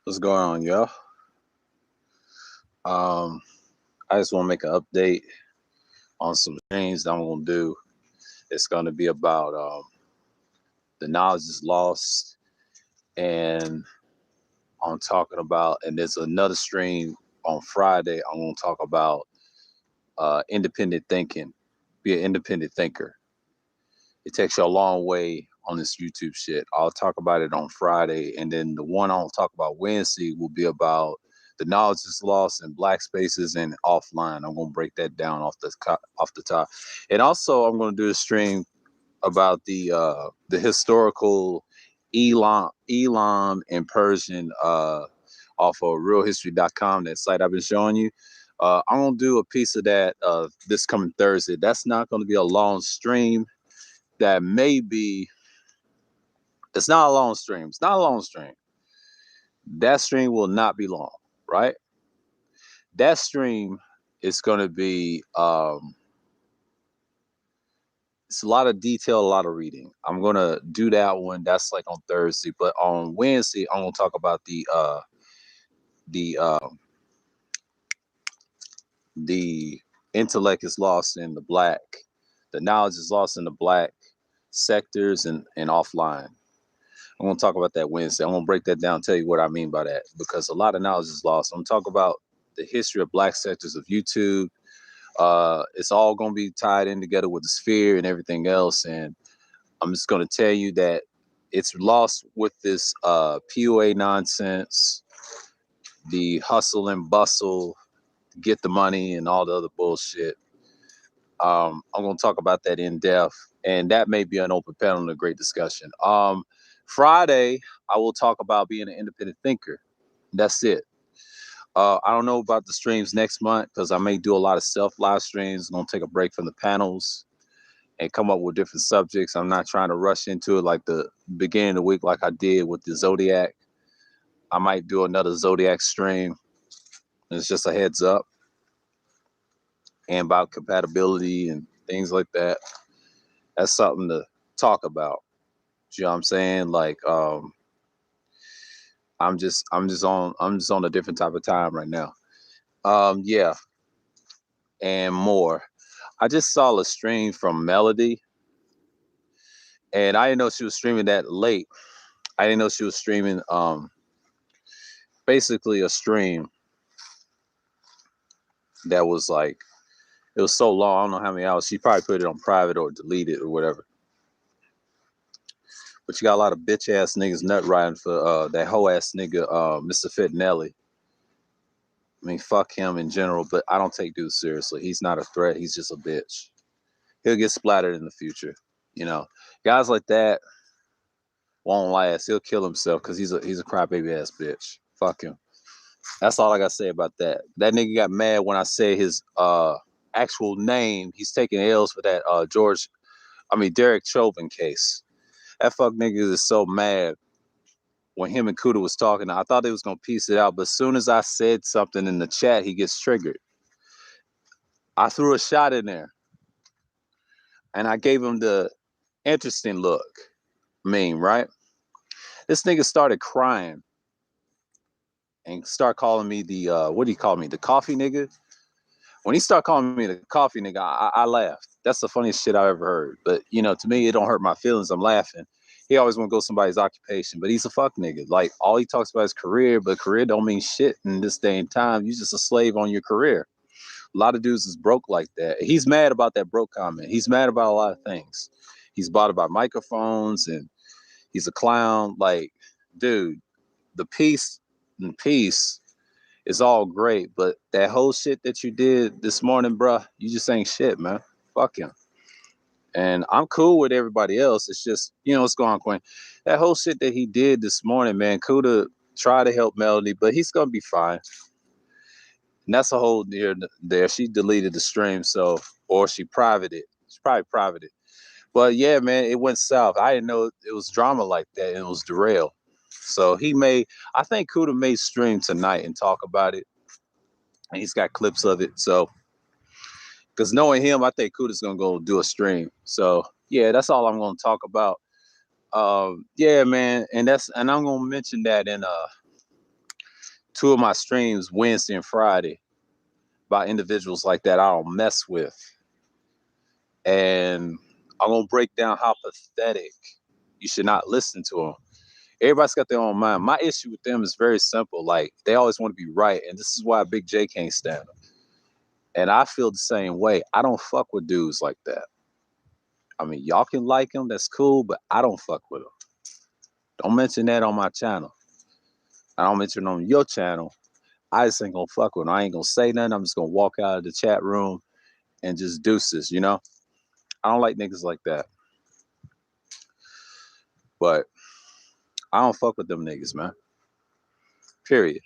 What's going on, y'all? Um, I just want to make an update on some things that I'm gonna do. It's gonna be about the knowledge is lost, and I'm talking about, and there's another stream on Friday. I'm gonna talk about independent thinking. Be an independent thinker. It takes you a long way on this YouTube shit. I'll talk about it on Friday, and then the one I'll talk about Wednesday will be about the knowledge is lost in black spaces and offline. I'm gonna break that down off the top, and also I'm gonna do a stream about the historical Elam and Persian off of realhistory.com, that site I've been showing you. I'm gonna do a piece of that this coming Thursday. That's not gonna be a long stream. That may be, it's not a long stream. It's not a long stream. That stream will not be long, right? That stream is going to be, it's a lot of detail, a lot of reading. I'm going to do that one. That's like on Thursday. But on Wednesday, I'm going to talk about the, the intellect is lost in the black, the knowledge is lost in the black sectors and offline. I'm going to talk about that Wednesday. I'm going to break that down, tell you what I mean by that, because a lot of knowledge is lost. I'm going to talk about the history of black sectors of YouTube. It's all going to be tied in together with the sphere and everything else. And I'm just going to tell you that it's lost with this PUA nonsense, the hustle and bustle, get the money and all the other bullshit. I'm going to talk about that in depth, and that may be an open panel and a great discussion. Friday, I will talk about being an independent thinker. That's it. I don't know about the streams next month because I may do a lot of self live streams. I'm going to take a break from the panels and come up with different subjects. I'm not trying to rush into it like the beginning of the week, like I did with the Zodiac. I might do another Zodiac stream. It's just a heads up, and about compatibility and things like that. That's something to talk about. You know what I'm saying? Like, I'm just on a different type of time right now. Yeah, and more. I just saw a stream from Melody, and I didn't know she was streaming that late. I didn't know she was streaming basically a stream that was like, it was so long. I don't know how many hours. She probably put it on private or deleted or whatever. But you got a lot of bitch ass niggas nut riding for that hoe ass nigga, Mr. Fitnelli. I mean, fuck him in general, but I don't take dudes seriously. He's not a threat. He's just a bitch. He'll get splattered in the future. You know, guys like that won't last. He'll kill himself because he's a crybaby ass bitch. Fuck him. That's all I gotta say about that. That nigga got mad when I said his actual name. He's taking L's for that Derek Chauvin case. That fuck nigga is so mad when him and Kuda was talking. I thought they was gonna piece it out, but as soon as I said something in the chat, he gets triggered. I threw a shot in there, and I gave him the interesting look meme, right? This nigga started crying and start calling me the what do you call me? The coffee nigga. When he started calling me the coffee nigga, I laughed. That's the funniest shit I ever heard. But you know, to me, it don't hurt my feelings. I'm laughing. He always want to go somebody's occupation, but he's a fuck nigga. Like all he talks about is career, but career don't mean shit in this day and time. You just a slave on your career. A lot of dudes is broke like that. He's mad about that broke comment. He's mad about a lot of things. He's bought about microphones and he's a clown. Like, dude, the peace and peace is all great, but that whole shit that you did this morning, bruh, you just ain't shit, man. Fuck him. And I'm cool with everybody else. It's just, you know, what's going on, Quinn? That whole shit that he did this morning, man, Kuda tried to help Melody, but he's gonna be fine. And that's a whole near there. She deleted the stream, so, or she privated it. She probably privated it. But yeah, man, it went south. I didn't know it was drama like that, and it was derailed. So I think Kuda may stream tonight and talk about it. And he's got clips of it. So, because knowing him, I think Kuda's gonna go do a stream. So yeah, that's all I'm gonna talk about. Yeah, man, and I'm gonna mention that in 2 of my streams, Wednesday and Friday, by individuals like that I don't mess with. And I'm going to break down how pathetic you should not listen to them. Everybody's got their own mind. My issue with them is very simple. Like, they always want to be right. And this is why Big J can't stand them. And I feel the same way. I don't fuck with dudes like that. I mean, y'all can like them. That's cool. But I don't fuck with them. Don't mention that on my channel. I don't mention it on your channel. I just ain't going to fuck with them. I ain't going to say nothing. I'm just going to walk out of the chat room and just deuces, you know? I don't like niggas like that. But I don't fuck with them niggas, man. Period.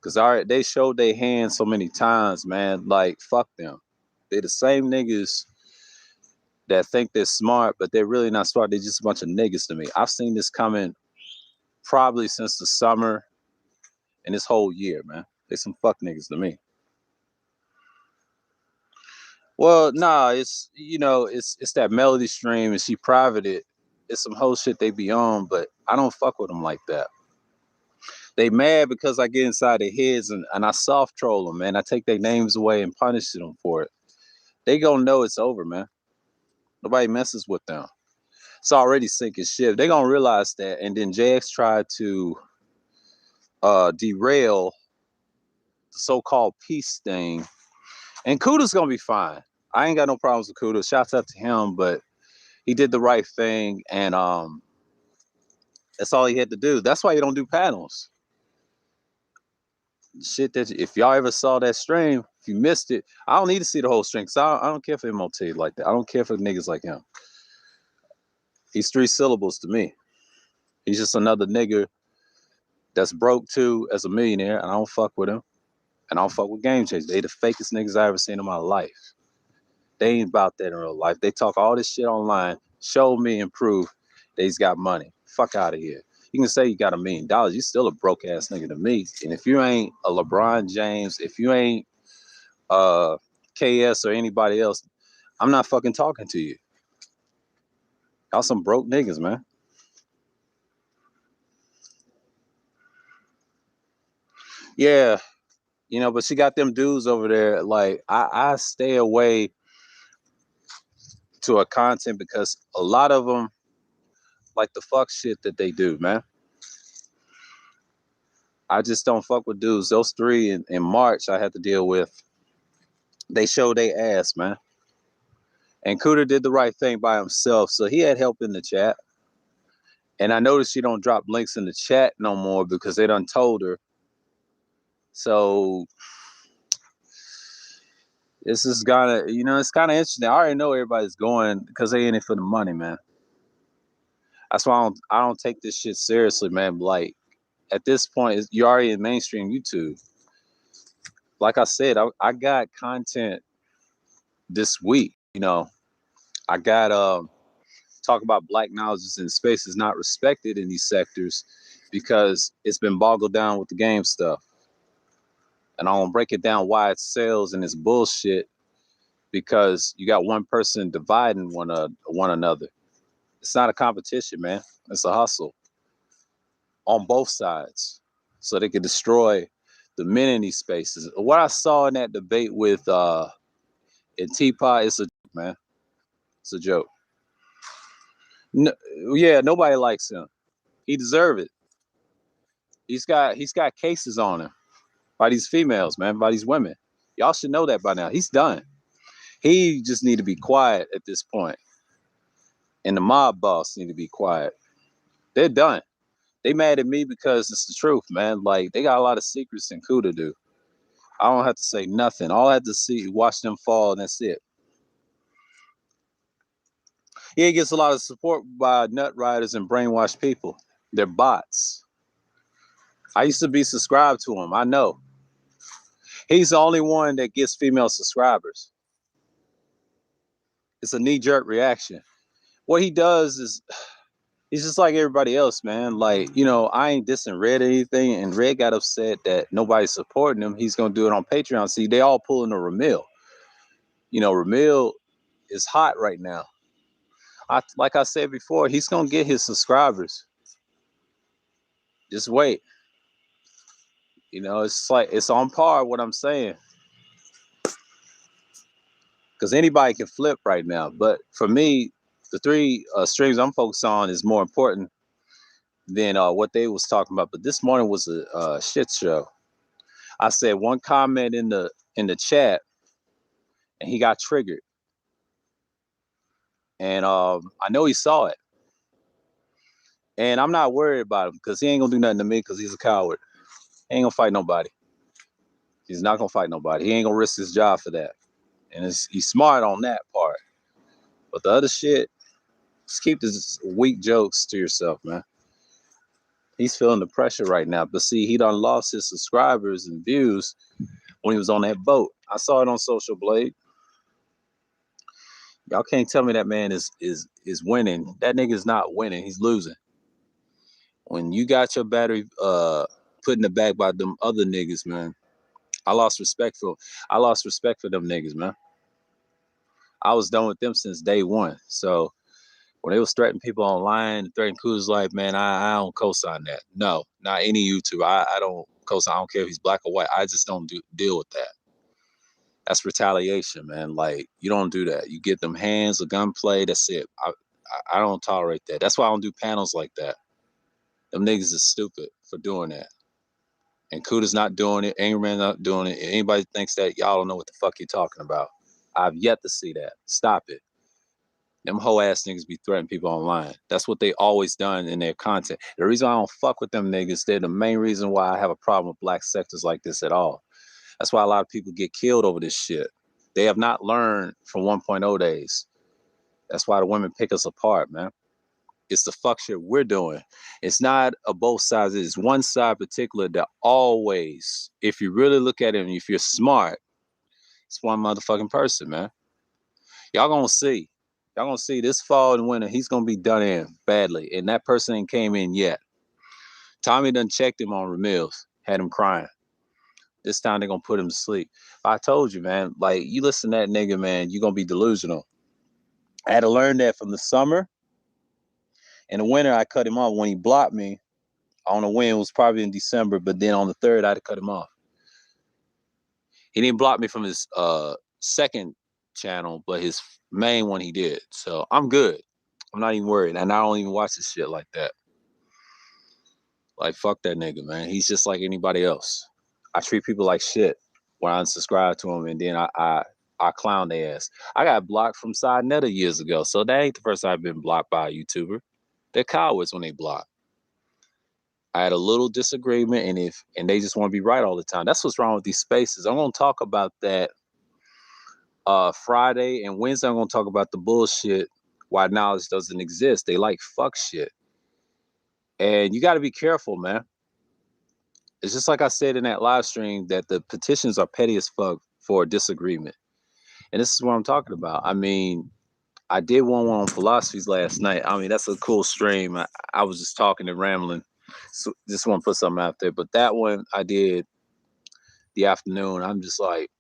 Because they showed their hand so many times, man. Like, fuck them. They the same niggas that think they're smart, but they're really not smart. They're just a bunch of niggas to me. I've seen this coming probably since the summer and this whole year, man. They some fuck niggas to me. Well, nah, it's, you know, it's that Melody stream and she privated. It's some whole shit they be on, but I don't fuck with them like that. They mad because I get inside their heads and I soft troll them, man. I take their names away and punish them for it. They gonna know it's over, man. Nobody messes with them. It's already sinking ship. They gonna realize that. And then JX tried to derail the so-called peace thing. And Kuda's gonna be fine. I ain't got no problems with Kuda. Shouts out to him, but he did the right thing, and that's all he had to do. That's why you don't do panels. Shit that if y'all ever saw that stream, if you missed it, I don't need to see the whole stream. Cause I don't care for MOT like that. I don't care for niggas like him. He's 3 syllables to me. He's just another nigga that's broke too as a millionaire, and I don't fuck with him. And I don't fuck with Game Changers. They the fakest niggas I ever seen in my life. They ain't about that in real life. They talk all this shit online, show me and prove they's got money. Fuck out of here. You can say you got $1 million. You still a broke ass nigga to me. And if you ain't a LeBron James, if you ain't KS or anybody else, I'm not fucking talking to you. Y'all some broke niggas, man. Yeah, you know, but she got them dudes over there. Like, I stay away to her content because a lot of them like the fuck shit that they do, man. I just don't fuck with dudes. Those 3 in March I had to deal with. They showed they ass, man. And Kuda did the right thing by himself, so he had help in the chat. And I noticed she don't drop links in the chat no more because they done told her. So this is gonna, you know, it's kind of interesting. I already know everybody's going because they in it for the money, man. That's why I don't take this shit seriously, man. Like, at this point, you're already in mainstream YouTube. Like I said, I got content this week. You know, I got talk about black knowledge in space is not respected in these sectors because it's been boggled down with the game stuff. And I'm gonna break it down why it sells and it's bullshit because you got one person dividing one another. It's not a competition, man. It's a hustle on both sides so they can destroy the men in these spaces. What I saw in that debate with in Teapot is a joke, man. It's a joke. No, yeah, nobody likes him. He deserves it. He's got cases on him by these females, man, by these women. Y'all should know that by now. He's done. He just need to be quiet at this point. And the mob boss need to be quiet. They're done. They mad at me because it's the truth, man. Like, they got a lot of secrets in Kuda do. I don't have to say nothing. All I have to see, watch them fall, and that's it. He gets a lot of support by nut riders and brainwashed people. They're bots. I used to be subscribed to him. I know. He's the only one that gets female subscribers. It's a knee-jerk reaction. What he does is he's just like everybody else, man. Like, you know, I ain't dissing Red or anything, and Red got upset that nobody's supporting him. He's gonna do it on Patreon. See, they all pulling a Ramil. You know, Ramil is hot right now. Like I said before, he's gonna get his subscribers. Just wait. You know, it's like it's on par with what I'm saying. Because anybody can flip right now. But for me, the three streams I'm focused on is more important than what they was talking about. But this morning was a shit show. I said one comment in the chat, and he got triggered. And I know he saw it. And I'm not worried about him because he ain't gonna do nothing to me because he's a coward. He ain't gonna fight nobody. He's not gonna fight nobody. He ain't gonna risk his job for that. And he's smart on that part. But the other shit, just keep these weak jokes to yourself, man. He's feeling the pressure right now. But see, he done lost his subscribers and views when he was on that boat. I saw it on Social Blade. Y'all can't tell me that man is winning. That nigga's not winning. He's losing. When you got your battery put in the back by them other niggas, man, I lost respect for them niggas, man. I was done with them since day one. So when they was threatening people online, threatening Kudus life, man, I don't co-sign that. No, not any YouTuber. I don't co-sign. I don't care if he's black or white. I just don't deal with that. That's retaliation, man. Like, you don't do that. You get them hands, a gunplay, that's it. I don't tolerate that. That's why I don't do panels like that. Them niggas is stupid for doing that. And Kuda's not doing it. Angry Man not doing it. And anybody thinks that, y'all don't know what the fuck you're talking about. I've yet to see that. Stop it. Them hoe ass niggas be threatening people online. That's what they always done in their content. The reason I don't fuck with them niggas, they're the main reason why I have a problem with black sectors like this at all. That's why a lot of people get killed over this shit. They have not learned from 1.0 days. That's why the women pick us apart, man. It's the fuck shit we're doing. It's not a both sides. It's one side particular that always, if you really look at it and if you're smart, it's one motherfucking person, man. Y'all gonna see. Y'all gonna see this fall and winter, he's gonna be done in badly. And that person ain't came in yet. Tommy done checked him on Ramils, had him crying. This time they're gonna put him to sleep. I told you, man, like, you listen to that nigga, man, you're gonna be delusional. I had to learn that from the summer. In the winter, I cut him off when he blocked me. On the win, it was probably in December, but then on the 3rd, I had to cut him off. He didn't block me from his second channel, but his main one he did. So I'm good. I'm not even worried. And I don't even watch this shit like that. Like, fuck that nigga, man. He's just like anybody else. I treat people like shit when I unsubscribe to him, and then I clown their ass. I got blocked from Side Netta years ago, so that ain't the first time I've been blocked by a YouTuber. They're cowards when they block. I had a little disagreement, and they just want to be right all the time. That's what's wrong with these spaces. I'm gonna talk about that Friday and Wednesday. I'm gonna talk about the bullshit why knowledge doesn't exist. They like fuck shit, and you got to be careful, man. It's just like I said in that live stream that the petitions are petty as fuck for a disagreement, and this is what I'm talking about. I mean, I did one on philosophies last night. I mean, that's a cool stream. I was just talking and rambling. So just want to put something out there. But that one I did the afternoon. I'm just like,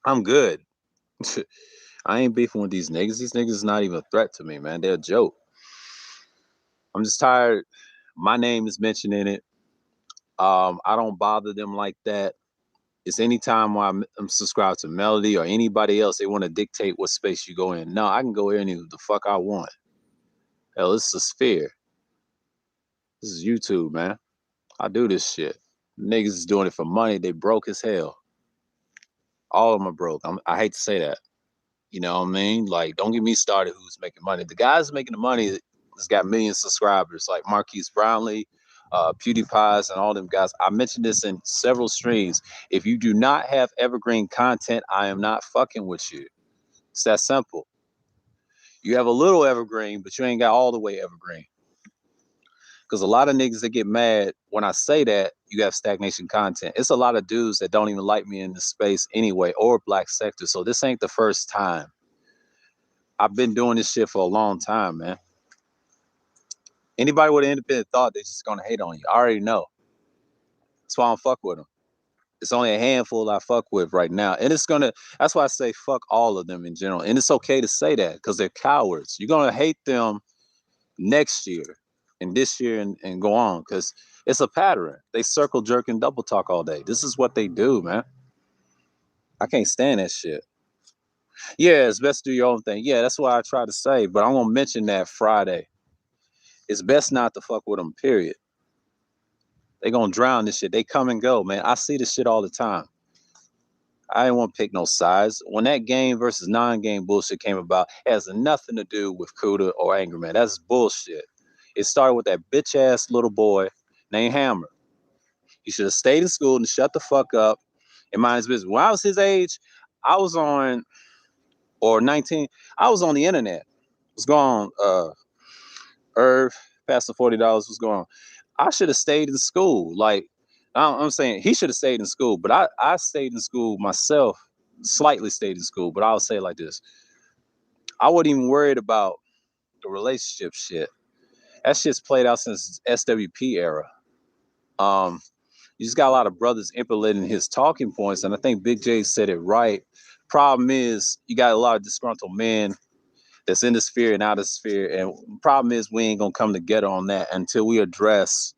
I'm good. I ain't beefing with these niggas. These niggas is not even a threat to me, man. They're a joke. I'm just tired. My name is mentioned in it. I don't bother them like that. It's anytime when I'm subscribed to Melody or anybody else, they want to dictate what space you go in. No, I can go in any the fuck I want. Hell, this is a sphere. This is YouTube, man. I do this shit. Niggas is doing it for money. They broke as hell. All of them are broke. I hate to say that. You know what I mean? Like, don't get me started who's making money. The guys making the money has got million subscribers, like Marquise Brownlee, PewDiePie's, and all them guys. I mentioned this in several streams. If you do not have evergreen content, I am not fucking with you. It's that simple. You have a little evergreen, but you ain't got all the way evergreen. Because a lot of niggas that get mad when I say that you have stagnation content. It's a lot of dudes that don't even like me in this space anyway, or black sector. So this ain't the first time. I've been doing this shit for a long time, man. Anybody with an independent thought, they're just gonna hate on you. I already know. That's why I don't fuck with them. It's only a handful I fuck with right now. And that's why I say fuck all of them in general. And it's okay to say that because they're cowards. You're gonna hate them next year. and this year and go on, because it's a pattern. They circle jerk and double talk all day. This is what they do, man. I can't stand that shit. Yeah, it's best to do your own thing. Yeah, that's what I try to say. But I'm gonna mention that Friday. It's best not to fuck with them, period. They gonna drown this shit. They come and go, man. I see this shit all the time. I didn't want to pick no sides. When that game versus non-game bullshit came about, it has nothing to do with Cuda or Angry Man. That's bullshit. It started with that bitch ass little boy named Hammer. He should have stayed in school and shut the fuck up and mind his business. When I was his age, I was on, or 19, I was on the internet. What's going on? Irv, past the $40, what's going on? I should have stayed in school. Like, I'm saying he should have stayed in school, but I stayed in school myself, slightly stayed in school, but I'll say it like this. I wasn't even worried about the relationship shit. That shit's played out since SWP era. You just got a lot of brothers implementing his talking points, and I think Big J said it right. Problem is, you got a lot of disgruntled men that's in the sphere and out of the sphere, and problem is we ain't gonna come together on that until we address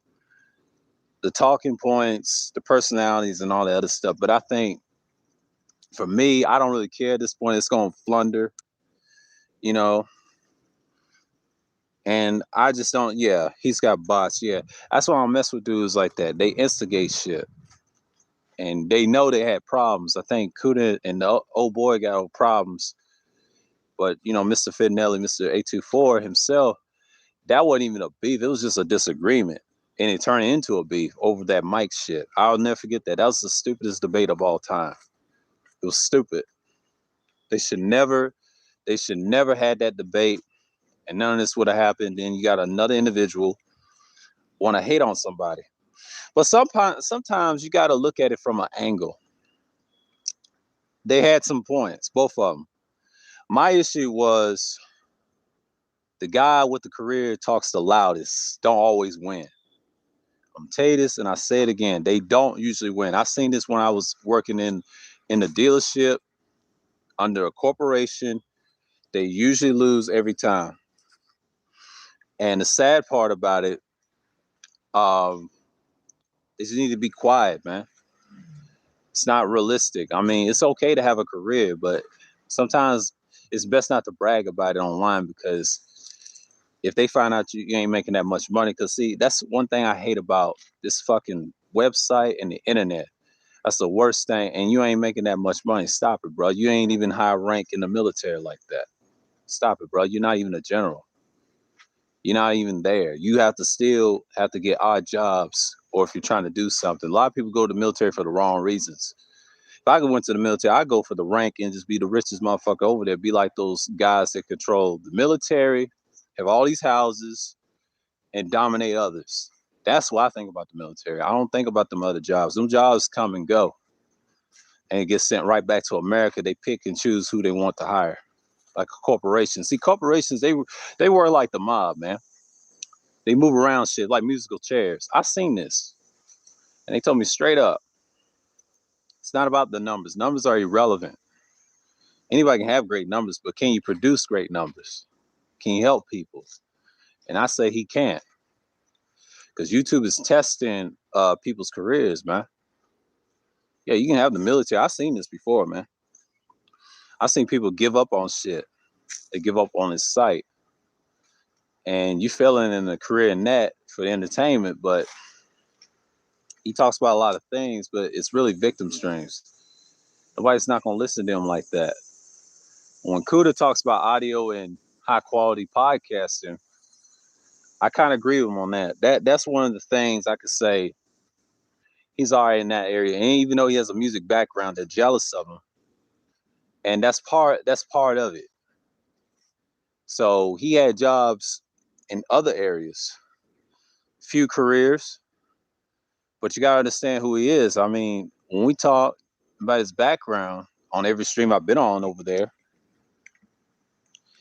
the talking points, the personalities, and all the other stuff. But I think for me, I don't really care at this point. It's gonna flunder, you know. And I just don't. Yeah, he's got bots. Yeah, that's why I don't mess with dudes like that. They instigate shit, and they know they had problems. I think Cuda and the old boy got problems, but you know, Mr. Fitnelli, Mr. 824 himself, that wasn't even a beef. It was just a disagreement, and it turned into a beef over that mic shit. I'll never forget that. That was the stupidest debate of all time. It was stupid. They should never had that debate, and none of this would have happened. Then you got another individual want to hate on somebody, but sometimes you got to look at it from an angle. They had some points, both of them. My issue was the guy with the career talks the loudest, don't always win. I'm tell you this, and I say it again, they don't usually win. I seen this when I was working in the dealership under a corporation. They usually lose every time. And the sad part about it, is you need to be quiet, man. It's not realistic. I mean, it's okay to have a career, but sometimes it's best not to brag about it online, because if they find out you ain't making that much money, because see, that's one thing I hate about this fucking website and the internet. That's the worst thing. And you ain't making that much money. Stop it, bro. You ain't even high rank in the military like that. Stop it, bro. You're not even a general. You're not even there. You have to still have to get odd jobs, or if you're trying to do something. A lot of people go to the military for the wrong reasons. If I went to the military, I'd go for the rank and just be the richest motherfucker over there. Be like those guys that control the military, have all these houses, and dominate others. That's what I think about the military. I don't think about them other jobs. Them jobs come and go, and it gets sent right back to America. They pick and choose who they want to hire, like a corporation. See, corporations, they work like the mob, man. They move around shit like musical chairs. I seen this, and they told me straight up, it's not about the numbers. Numbers are irrelevant. Anybody can have great numbers, but can you produce great numbers? Can you help people? And I say he can't, because YouTube is testing people's careers, man. Yeah, you can have the military. I've seen this before, man. I've seen people give up on shit. They give up on his site. And you failing in a career in that for entertainment, but he talks about a lot of things, but it's really victim streams. Nobody's not going to listen to him like that. When Cuda talks about audio and high quality podcasting, I kind of agree with him on that. That's one of the things I could say he's all right in that area. And even though he has a music background, they're jealous of him. And that's part of it. So he had jobs in other areas, few careers, but you gotta understand who he is. I mean, when we talk about his background on every stream I've been on over there,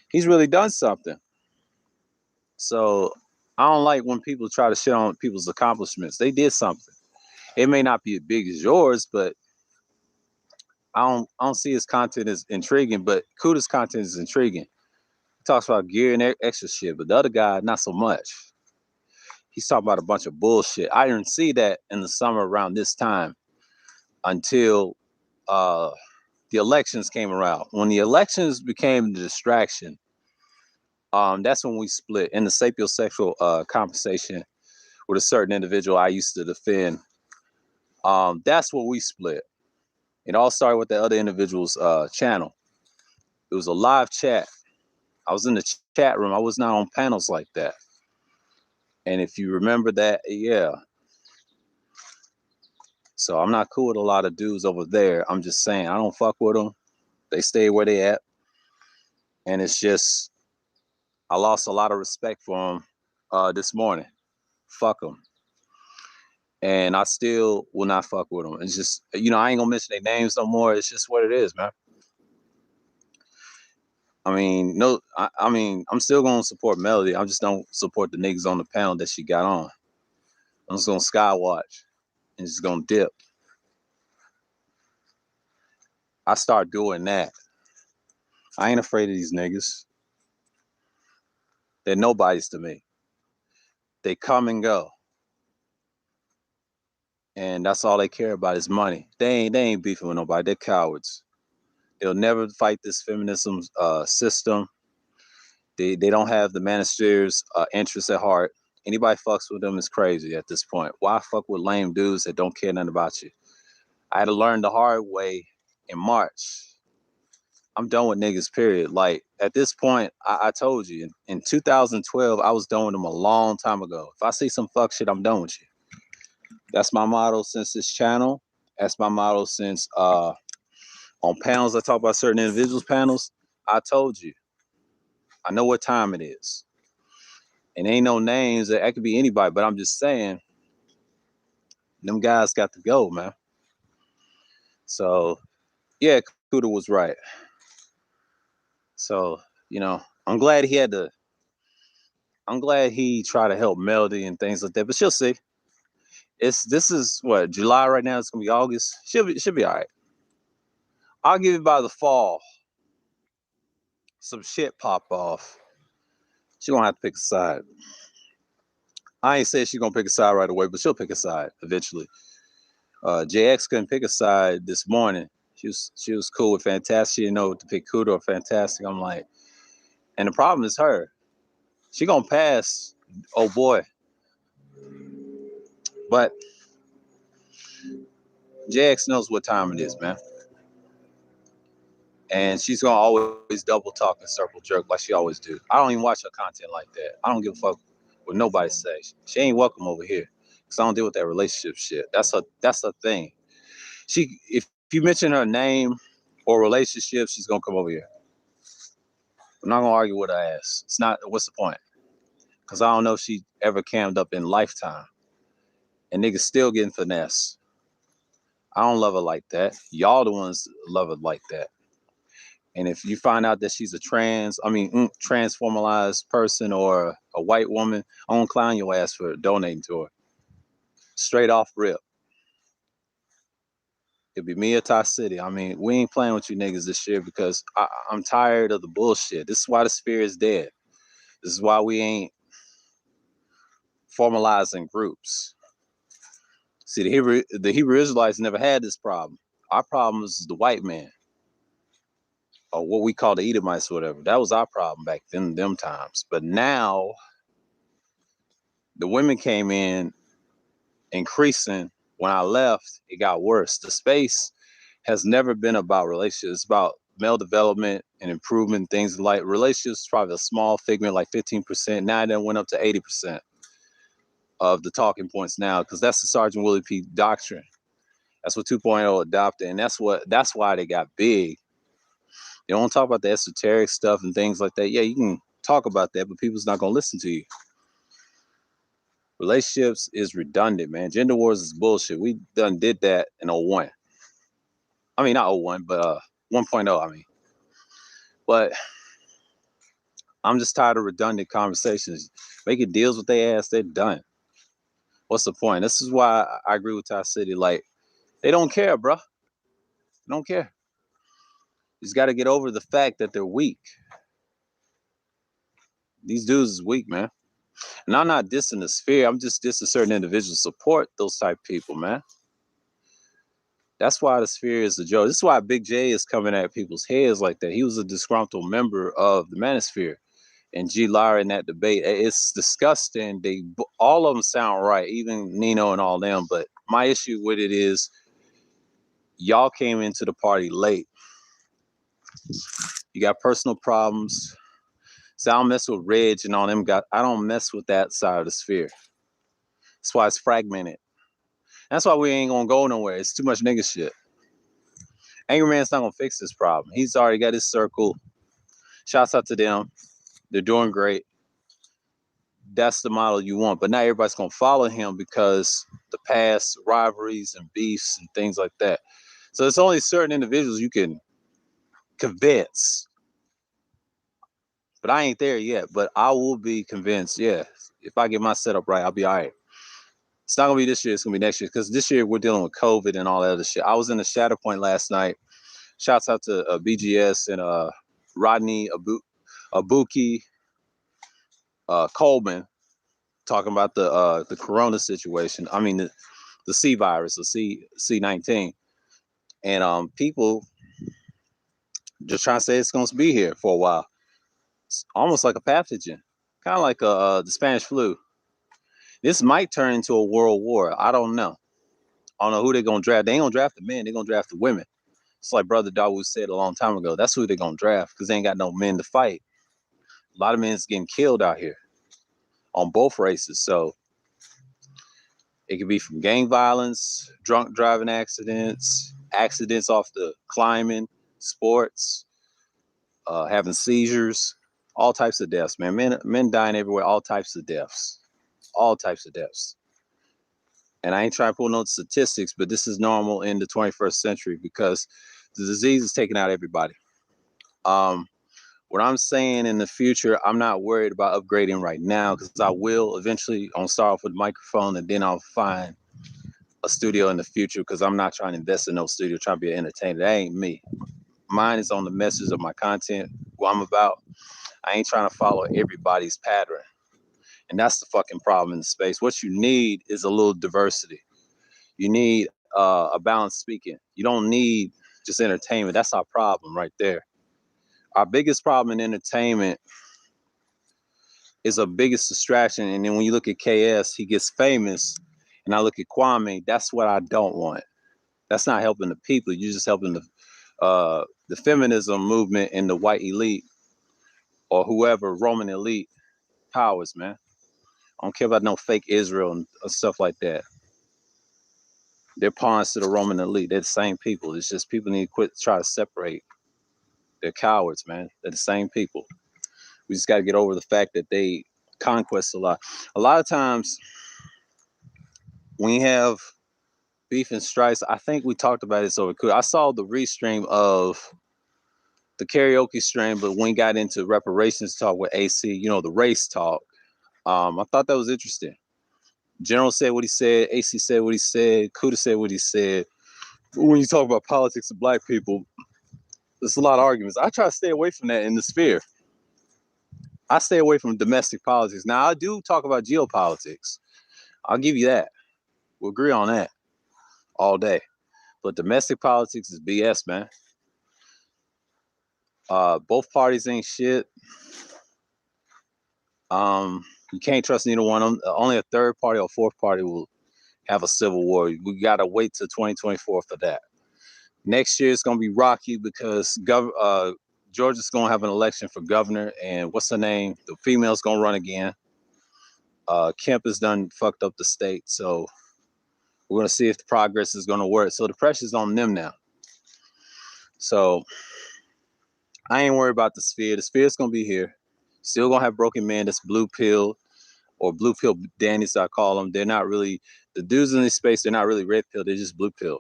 he's really done something. So I don't like when people try to shit on people's accomplishments. They did something. It may not be as big as yours, but I don't see his content as intriguing, but Cuda's content is intriguing. He talks about gear and extra shit, but the other guy, not so much. He's talking about a bunch of bullshit. I didn't see that in the summer around this time until the elections came around. When the elections became the distraction, that's when we split. In the sapiosexual conversation with a certain individual I used to defend, that's where we split. It all started with the other individual's channel. It was a live chat. I was in the chat room. I was not on panels like that. And if you remember that, yeah. So I'm not cool with a lot of dudes over there. I'm just saying, I don't fuck with them. They stay where they at. And it's just, I lost a lot of respect for them this morning. Fuck them. And I still will not fuck with them. It's just, I ain't gonna mention their names no more. It's just what it is, man. I mean, no, I mean, I'm still gonna support Melody. I just don't support the niggas on the panel that she got on. I'm just gonna skywatch and just gonna dip. I start doing that. I ain't afraid of these niggas. They're nobodies to me. They come and go. And that's all they care about is money. They ain't beefing with nobody. They're cowards. They'll never fight this feminism system. They don't have the manosphere's interests at heart. Anybody fucks with them is crazy at this point. Why fuck with lame dudes that don't care nothing about you? I had to learn the hard way in March. I'm done with niggas, period. Like, at this point, I told you, in 2012, I was done with them a long time ago. If I see some fuck shit, I'm done with you. That's my motto since this channel. That's my motto since on panels I talk about certain individuals panels. I told you. I know what time it is. And ain't no names. That could be anybody, but I'm just saying, them guys got to go, man. So, yeah, Kuda was right. So, I'm glad he tried to help Melody and things like that, but she'll see. This is what, July right now, it's gonna be August. She'll be all right. I'll give it by the fall. Some shit pop off. She gonna have to pick a side. I ain't saying she's gonna pick a side right away, but she'll pick a side eventually. JX couldn't pick a side this morning. She was cool with Fantastic. She didn't know to pick Kuda or Fantastic. I'm like, and the problem is her. She gonna pass. Oh boy. But JX knows what time it is, man. And she's gonna always double talk and circle jerk like she always do. I don't even watch her content like that. I don't give a fuck what nobody says. She ain't welcome over here because I don't deal with that relationship shit. That's her thing. If you mention her name or relationship, she's gonna come over here. I'm not gonna argue with her ass. It's not. What's the point? Because I don't know if she ever cammed up in lifetime. And niggas still getting finesse. I don't love her like that. Y'all the ones love her like that. And if you find out that she's a transformalized person or a white woman, I'm gonna clown your ass for donating to her. Straight off rip. It'd be me or Ty City. I mean, we ain't playing with you niggas this year because I'm tired of the bullshit. This is why the sphere is dead. This is why we ain't formalizing groups. See, the Hebrew Israelites never had this problem. Our problem is the white man, or what we call the Edomites or whatever. That was our problem back then, them times. But now, the women came in increasing. When I left, it got worse. The space has never been about relationships. It's about male development and improvement, things like relationships, probably a small figment, like 15%. Now it then went up to 80% of the talking points now, because that's the Sergeant Willie P. doctrine. That's what 2.0 adopted, and that's why they got big. You don't talk about the esoteric stuff and things like that. Yeah, you can talk about that, but people's not gonna listen to you. Relationships is redundant, man. Gender wars is bullshit. We done did that in 01. I mean, not 01, but 1.0, I mean. But I'm just tired of redundant conversations. Making deals with their ass, they're done. What's the point? This is why I agree with Ty City. Like, they don't care, bro. They don't care. You just got to get over the fact that they're weak. These dudes is weak, man. And I'm not dissing the sphere. I'm just dissing certain individuals. Support those type of people, man. That's why the sphere is a joke. This is why Big J is coming at people's heads like that. He was a disgruntled member of the Manosphere. And G. Lyra in that debate, it's disgusting. All of them sound right, even Nino and all them. But my issue with it is y'all came into the party late. You got personal problems. So I don't mess with Reg and all them. I don't mess with that side of the sphere. That's why it's fragmented. That's why we ain't gonna go nowhere. It's too much nigga shit. Angry Man's not gonna fix this problem. He's already got his circle. Shouts out to them. They're doing great. That's the model you want. But not everybody's gonna follow him because the past rivalries and beefs and things like that. So it's only certain individuals you can convince. But I ain't there yet. But I will be convinced, yeah. If I get my setup right, I'll be all right. It's not gonna be this year, it's gonna be next year. Because this year we're dealing with COVID and all that other shit. I was in the Shadow Point last night. Shouts out to BGS and Rodney Abuki Coleman talking about the corona situation. I mean the C virus, the C19. And people just trying to say it's going to be here for a while. It's almost like a pathogen, kind of like the Spanish flu. This might turn into a world war. I don't know. I don't know who they're going to draft. They ain't going to draft the men. They're going to draft the women. It's like Brother Dawood said a long time ago. That's who they're going to draft because they ain't got no men to fight. A lot of men's getting killed out here on both races. So it could be from gang violence, drunk driving accidents, accidents off the climbing, sports, having seizures, all types of deaths, man. Men dying everywhere, all types of deaths. All types of deaths. And I ain't trying to pull no statistics, but this is normal in the 21st century because the disease is taking out everybody. What I'm saying in the future, I'm not worried about upgrading right now because I will eventually. I'll start off with a microphone and then I'll find a studio in the future because I'm not trying to invest in no studio, trying to be an entertainer. That ain't me. Mine is on the message of my content, what I'm about. I ain't trying to follow everybody's pattern. And that's the fucking problem in the space. What you need is a little diversity. You need a balanced speaking. You don't need just entertainment. That's our problem right there. Our biggest problem in entertainment is a biggest distraction. And then when you look at KS, he gets famous. And I look at Kwame, that's what I don't want. That's not helping the people. You're just helping the feminism movement and the white elite or whoever, Roman elite powers, man. I don't care about no fake Israel and stuff like that. They're pawns to the Roman elite. They're the same people. It's just people need to quit trying to separate. They're cowards, man. They're the same people. We just got to get over the fact that they conquest a lot. A lot of times when you have beef and strikes, I think we talked about this over. I saw the restream of the karaoke stream, but when we got into reparations talk with AC, you know, the race talk, I thought that was interesting. General said what he said, AC said what he said, Kuda said what he said. But when you talk about politics of black people, there's a lot of arguments. I try to stay away from that in the sphere. I stay away from domestic politics. Now, I do talk about geopolitics. I'll give you that. We'll agree on that all day. But domestic politics is BS, man. Both parties ain't shit. You can't trust neither one of them. Only a third party or fourth party will have a civil war. We got to wait till 2024 for that. Next year it's going to be rocky because Georgia's going to have an election for governor. And what's her name? The female's going to run again. Kemp has done fucked up the state. So we're going to see if the progress is going to work. So the pressure's on them now. So I ain't worried about the sphere. The sphere's going to be here. Still going to have broken men that's blue pill or blue pill Dannies, I call them. They're not really, the dudes in this space, they're not really red pill. They're just blue pill.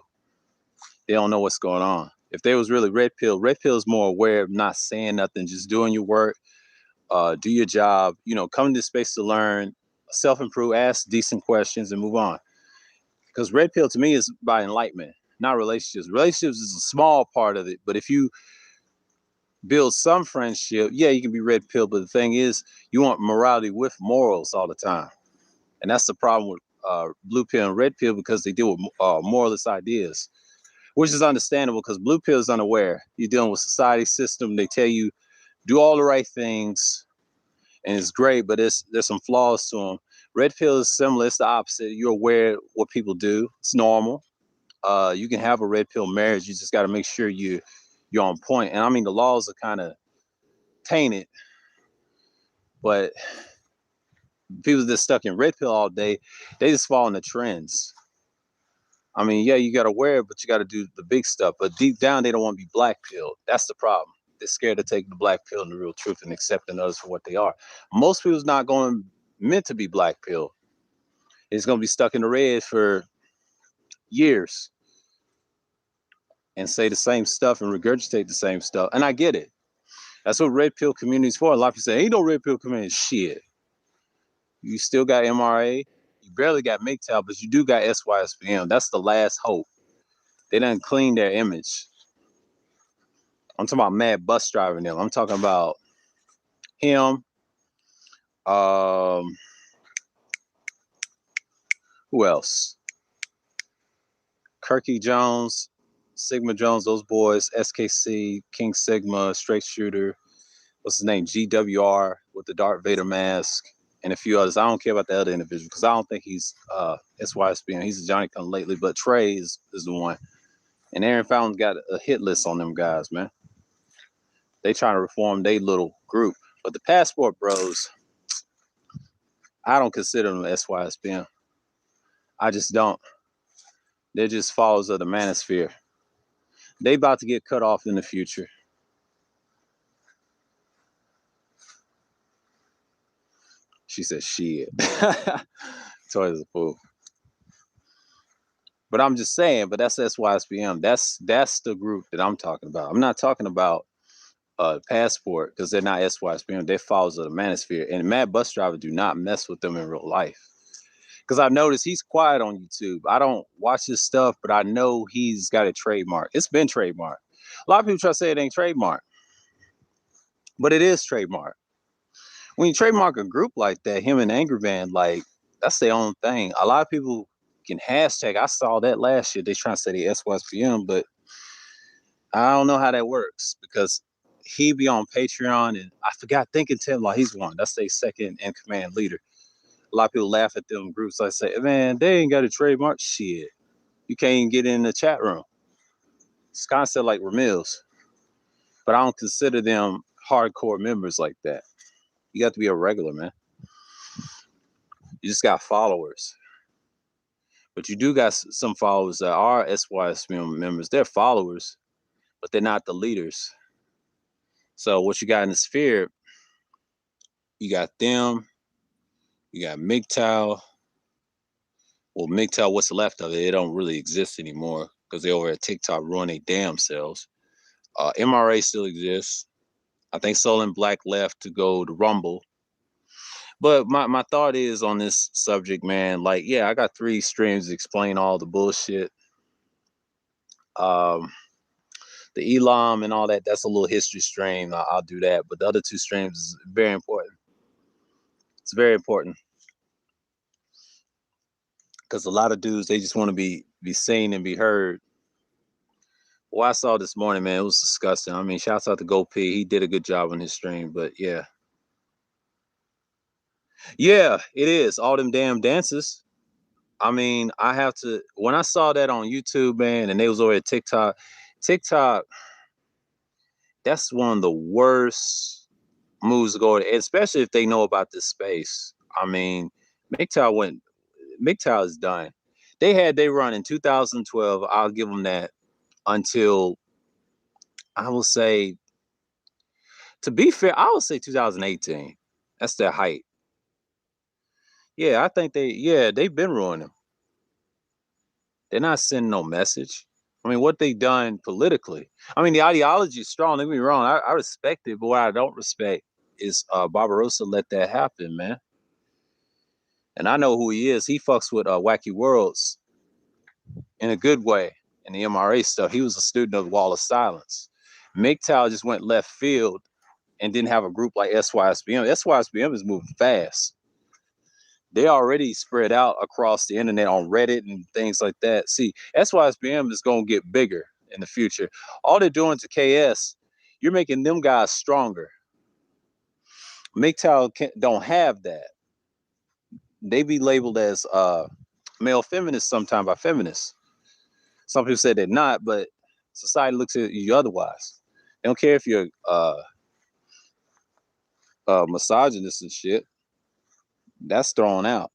They don't know what's going on. If they was really red pill is more aware of not saying nothing, just doing your work, do your job, you know, come to this space to learn, self-improve, ask decent questions and move on. Because red pill to me is about enlightenment, not relationships. Relationships is a small part of it, but if you build some friendship. Yeah, you can be red pill, but the thing is, you want morality with morals all the time, and that's the problem with blue pill and red pill because they deal with moralist ideas, which is understandable because blue pill is unaware. You're dealing with society system. They tell you do all the right things, and it's great, but there's some flaws to them. Red pill is similar. It's the opposite. You're aware what people do. It's normal. You can have a red pill marriage. You just got to make sure you're on point. And I mean, the laws are kind of tainted, but people that stuck in red pill all day, they just fall into trends. I mean, yeah, you got to wear it, but you got to do the big stuff. But deep down, they don't want to be black pilled. That's the problem. They're scared to take the black pill and the real truth and accepting others for what they are. Most people's not going meant to be black pill. It's going to be stuck in the red for years and say the same stuff and regurgitate the same stuff. And I get it. That's what red pill community is for. A lot of people say, ain't no red pill community. Shit. You still got MRA. You barely got MGTOW, but you do got SYSBM. That's the last hope. They done clean their image. I'm talking about Mad Bus driving them. I'm talking about him. Who else? Kirky Jones, Sigma Jones, those boys, SKC, King Sigma, Straight Shooter. What's his name? GWR with the Darth Vader mask, and a few others. I don't care about the other individual because I don't think he's SYSBM. He's a Johnny come lately, but Trey is the one. And Aaron Fountain got a hit list on them guys, man. They trying to reform their little group. But the Passport Bros, I don't consider them SYSBM. I just don't. They're just followers of the manosphere. They about to get cut off in the future. She said, shit. Toy is a fool. But I'm just saying, but that's SYSBM. That's the group that I'm talking about. I'm not talking about Passport because they're not SYSBM. They're followers of the manosphere. And Mad Bus Driver do not mess with them in real life. Because I've noticed he's quiet on YouTube. I don't watch his stuff, but I know he's got a trademark. It's been trademarked. A lot of people try to say it ain't trademarked, but it is trademarked. When you trademark a group like that, him and Angry Van, like, that's their own thing. A lot of people can hashtag. I saw that last year. They trying to say they SYSBM, but I don't know how that works because he be on Patreon, and I forgot Thinking Tim like he's one. That's their second in command leader. A lot of people laugh at them groups. I say, man, they ain't got a trademark. Shit, you can't even get in the chat room. It's concept like Ramils, but I don't consider them hardcore members like that. You got to be a regular, man. You just got followers. But you do got some followers that are SYSBM members. They're followers, but they're not the leaders. So what you got in the sphere, you got them, you got MGTOW. Well, MGTOW, what's left of it, it don't really exist anymore because they're over at TikTok ruining their damn selves. MRA still exists. I think Soul and Black left to go to Rumble. But my thought is on this subject, man, like, yeah, I got 3 streams to explain all the bullshit. The Elam and all that, that's a little history stream. I'll do that. But the other 2 streams is very important. It's very important. Because a lot of dudes, they just want to be seen and be heard. Well, I saw this morning, man, it was disgusting. I mean, shouts out to Go P. He did a good job on his stream, but yeah. Yeah, it is. All them damn dances. I mean, I have to, when I saw that on YouTube, man, and they was over at TikTok, that's one of the worst moves to go, especially if they know about this space. I mean, MGTOW is done. They run in 2012. I'll give them that until, I will say, to be fair, I would say 2018. That's their height. Yeah, I think they've been ruining them. They're not sending no message. I mean, what they done politically. I mean, the ideology is strong. Don't get me wrong. I respect it, but what I don't respect is Barbarossa let that happen, man. And I know who he is. He fucks with Wacky Worlds in a good way in the MRA stuff. He was a student of Wall of Silence. MGTOW just went left field and didn't have a group like SYSBM. SYSBM is moving fast. They already spread out across the internet on Reddit and things like that. See, SYSBM is going to get bigger in the future. All they're doing to KS, you're making them guys stronger. MGTOW don't have that. They be labeled as male feminists sometimes by feminists. Some people say they're not, but society looks at you otherwise. They don't care if you're misogynist and shit. That's thrown out.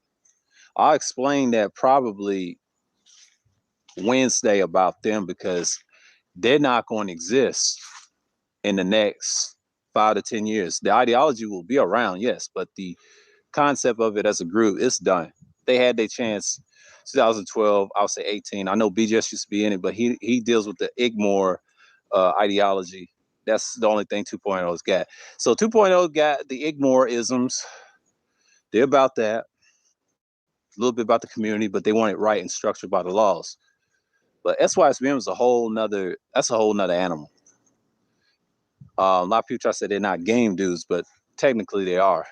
I'll explain that probably Wednesday about them because they're not going to exist in the next 5 to 10 years. The ideology will be around, yes, but the concept of it as a group is done. They had their chance 2012, I'll say 18. I know BGS used to be in it, but he deals with the Igmore ideology. That's the only thing 2.0's got. So 2.0 got the Igmore isms. They're about that. A little bit about the community, but they want it right and structured by the laws. But SYSBM is a whole nother animal. A lot of people try to say they're not game dudes, but technically they are.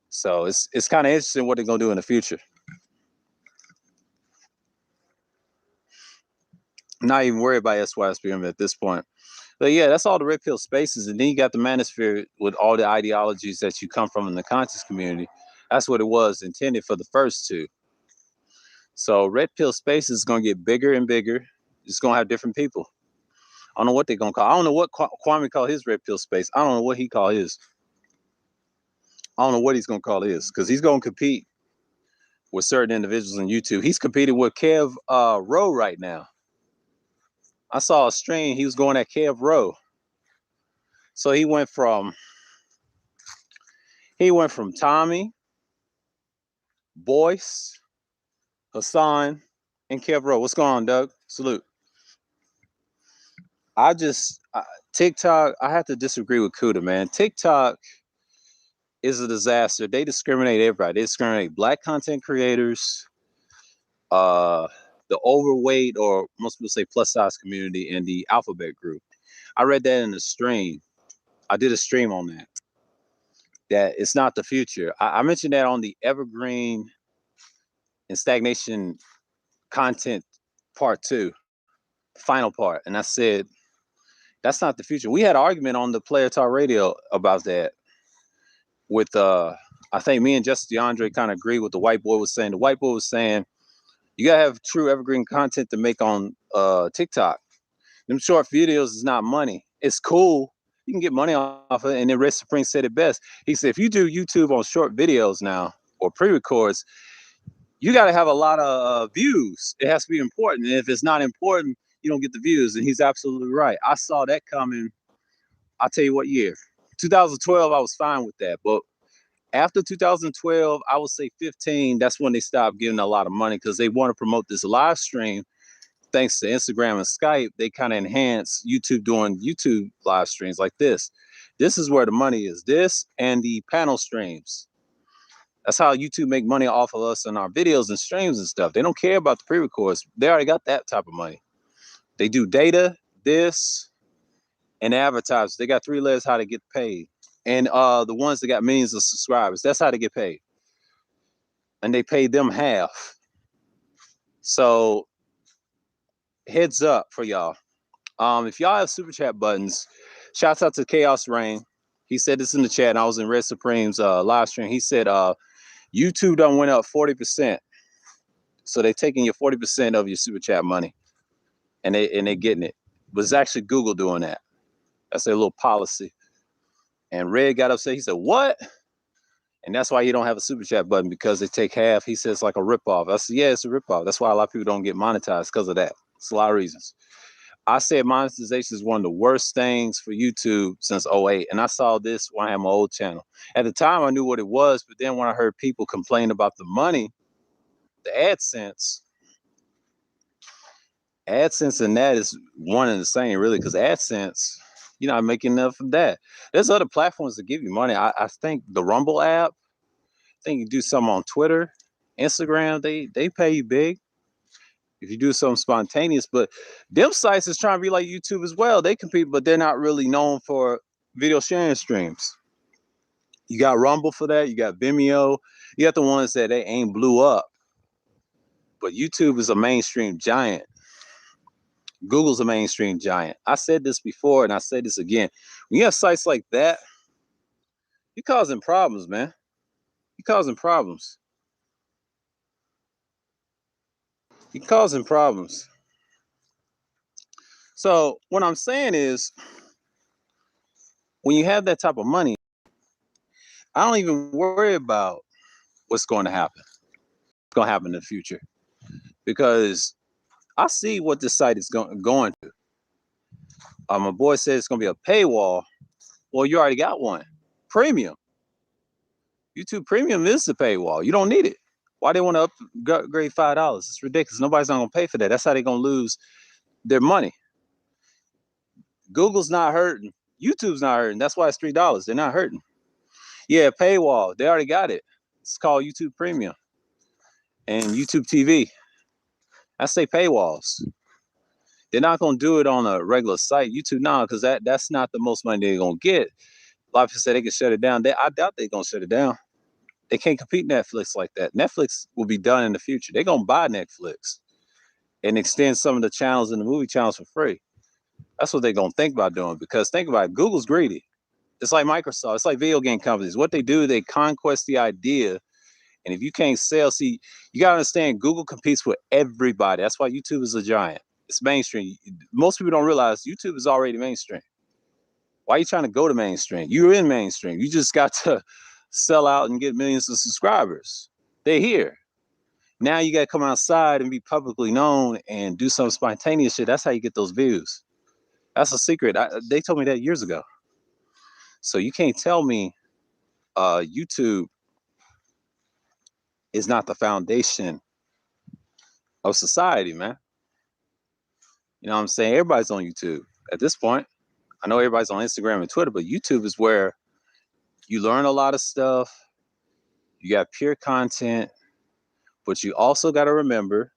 So it's kind of interesting what they're gonna do in the future. Not even worried about SYSBM at this point. But yeah, that's all the red pill spaces, and then you got the manosphere with all the ideologies that you come from in the conscious community. That's what it was intended for the first two. So red pill space is gonna get bigger and bigger. It's gonna have different people. I don't know what they're gonna call. I don't know what Kwame called his red pill space. I don't know what he called his. I don't know what he's gonna call his because he's gonna compete with certain individuals on YouTube. He's competing with Kev Rowe right now. I saw a stream. He was going at Kev Rowe. So he went from Tommy, Boyce, Hassan, and Kev Rowe. What's going on, Doug? Salute. TikTok, I have to disagree with Kuda, man. TikTok is a disaster. They discriminate everybody. They discriminate black content creators, the overweight, or most people say plus size community, and the alphabet group. I read that in the stream. I did a stream on that. That it's not the future. I mentioned that on the Evergreen and Stagnation content part 2, final part. And I said, that's not the future. We had an argument on the Player Talk Radio about that with, I think me and Justice DeAndre kind of agree with the white boy was saying. The white boy was saying, you got to have true evergreen content to make on TikTok. Them short videos is not money. It's cool. You can get money off of it. And then Red Supreme said it best. He said, if you do YouTube on short videos now or pre-records, you got to have a lot of views. It has to be important. And if it's not important, you don't get the views. And he's absolutely right. I saw that coming. I'll tell you what year. 2012, I was fine with that. But after 2012, I would say 15, that's when they stopped giving a lot of money because they want to promote this live stream. Thanks to Instagram and Skype, they kind of enhance YouTube doing YouTube live streams like this. This is where the money is. This and the panel streams. That's how YouTube make money off of us and our videos and streams and stuff. They don't care about the pre-records. They already got that type of money. They do data, this, and advertisers. They got 3 layers how to get paid. And the ones that got millions of subscribers, that's how they get paid. And they pay them half. So heads up for y'all. If y'all have super chat buttons, shouts out to Chaos Rain. He said this in the chat, and I was in Red Supreme's live stream. He said YouTube done went up 40%. So they're taking your 40% of your super chat money. And they're getting it. But it's actually Google doing that. That's their little policy. And Red got upset. He said, what? And that's why you don't have a super chat button, because they take half. He says like a ripoff. I said, yeah, it's a ripoff. That's why a lot of people don't get monetized because of that. It's a lot of reasons. I said monetization is one of the worst things for YouTube since 2008. And I saw this when I had my old channel. At the time, I knew what it was. But then when I heard people complain about the money, the AdSense and that is one and the same, really, because AdSense, you're not making enough of that. There's other platforms that give you money. I think the Rumble app, I think you do some on Twitter, Instagram, they pay you big. if you do something spontaneous. But them sites is trying to be like YouTube as well. They compete, but they're not really known for video sharing streams. You got Rumble for that. You got Vimeo. You got the ones that they ain't blew up. But YouTube is a mainstream giant. Google's a mainstream giant. I said this before, and I say this again. When you have sites like that, you're causing problems, man. You're causing problems. You're causing problems. So what I'm saying is, when you have that type of money, I don't even worry about what's going to happen. What's going to happen in the future, because I see what this site is going to. My boy said it's going to be a paywall. Well, you already got one. Premium. YouTube Premium is the paywall. You don't need it. Why they want to upgrade $5? It's ridiculous. Nobody's not going to pay for that. That's how they're going to lose their money. Google's not hurting. YouTube's not hurting. That's why it's $3. They're not hurting. Yeah, paywall. They already got it. It's called YouTube Premium and YouTube TV. I say paywalls. They're not going to do it on a regular site. YouTube now, because that's not the most money they're going to get. A lot of people say they can shut it down. I doubt they're going to shut it down. They can't compete Netflix like that. Netflix will be done in the future. They're going to buy Netflix and extend some of the channels and the movie channels for free. That's what they're going to think about doing, because think about it, Google's greedy. It's like Microsoft. It's like video game companies. What they do, they conquest the idea. And if you can't sell, see, you got to understand, Google competes with everybody. That's why YouTube is a giant. It's mainstream. Most people don't realize YouTube is already mainstream. Why are you trying to go to mainstream? You're in mainstream. You just got to sell out and get millions of subscribers. They're here. Now you got to come outside and be publicly known and do some spontaneous shit. That's how you get those views. That's a secret. They told me that years ago. So you can't tell me YouTube is not the foundation of society, man. You know what I'm saying? Everybody's on YouTube at this point. I know everybody's on Instagram and Twitter, but YouTube is where you learn a lot of stuff. You got pure content, but you also got to remember,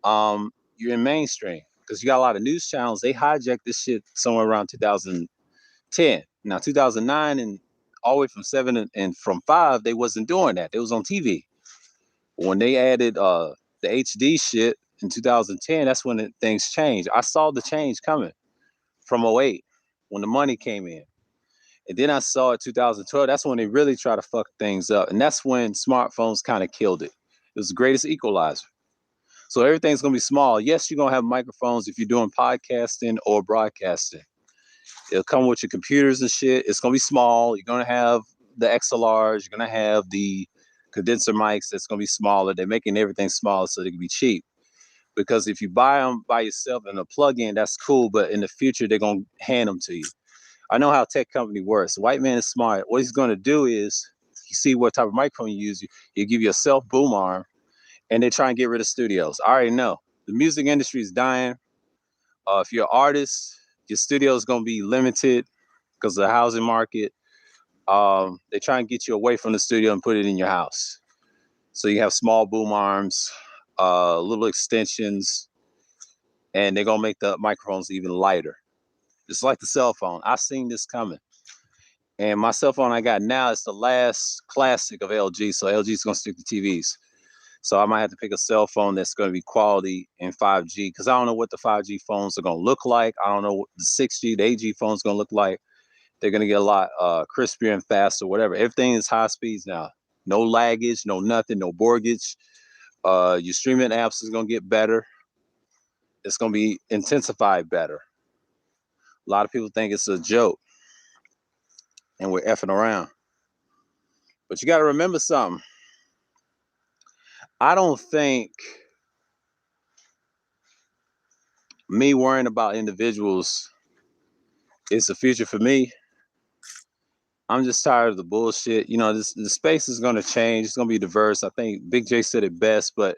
you're in mainstream, because you got a lot of news channels. They hijacked this shit somewhere around 2010. Now, 2009 and all the way from 7 and from 5, they wasn't doing that. They was on TV. When they added the HD shit in 2010, that's when things changed. I saw the change coming from 08 when the money came in. And then I saw it 2012. That's when they really try to fuck things up. And that's when smartphones kind of killed it. It was the greatest equalizer. So everything's going to be small. Yes, you're going to have microphones if you're doing podcasting or broadcasting. It'll come with your computers and shit. It's going to be small. You're going to have the XLRs. You're going to have the condenser mics. That's going to be smaller. They're making everything smaller so they can be cheap. Because if you buy them by yourself and a plug-in, that's cool. But in the future, they're going to hand them to you. I know how tech company works. The white man is smart. What he's going to do is, you see what type of microphone you use. He'll give you a self boom arm, and they try and get rid of studios. I already know. The music industry is dying. If you're an artist, your studio is going to be limited because of the housing market. They try and get you away from the studio and put it in your house. So you have small boom arms, little extensions, and they're going to make the microphones even lighter. It's like the cell phone. I've seen this coming. And my cell phone I got now is the last classic of LG. So LG is going to stick to TVs. So I might have to pick a cell phone that's going to be quality in 5G, because I don't know what the 5G phones are going to look like. I don't know what the 6G, the 8G phones going to look like. They're going to get a lot crispier and faster, whatever. Everything is high speeds now. No laggage, no nothing, no borgage. Your streaming apps is going to get better. It's going to be intensified better. A lot of people think it's a joke and we're effing around. But you got to remember something. I don't think me worrying about individuals is the future for me. I'm just tired of the bullshit. You know, the space is going to change. It's going to be diverse. I think Big J said it best, but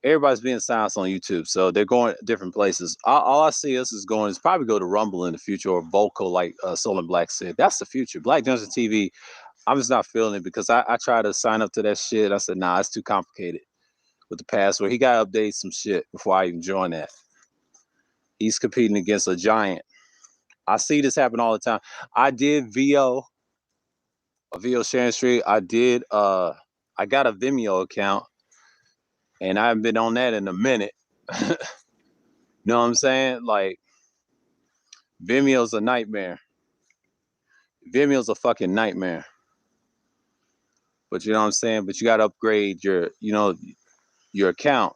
everybody's being silenced on YouTube. So they're going different places. All I see us is going is probably go to Rumble in the future, or Vocal, like Soul & Black said. That's the future. Black Junction TV, I'm just not feeling it, because I tried to sign up to that shit. I said, nah, it's too complicated. with the password. He got to update some shit before I even join that. He's competing against a giant. I see this happen all the time. I did VO Sharon Street. I got a Vimeo account, and I haven't been on that in a minute. Know what I'm saying? Like, Vimeo's a nightmare. Vimeo's a fucking nightmare. But you know what I'm saying? But you got to upgrade your account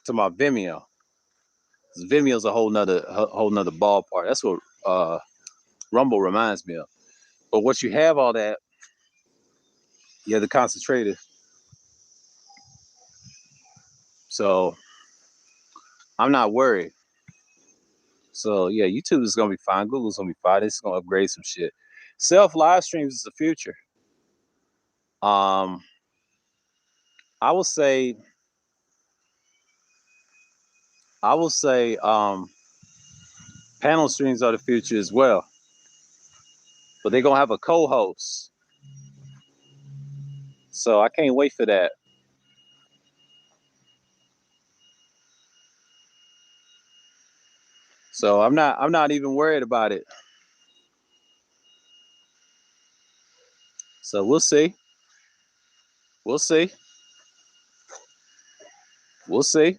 to my Vimeo. Vimeo's a whole nother ballpark. That's what Rumble reminds me of. But once you have all that, you have to concentrate it. So I'm not worried. So yeah, YouTube is gonna be fine. Google's gonna be fine. It's gonna upgrade some shit. Self live streams is the future. I will say panel streams are the future as well. But they're gonna have a co-host. So I can't wait for that. So I'm not even worried about it. So we'll see. We'll see. We'll see.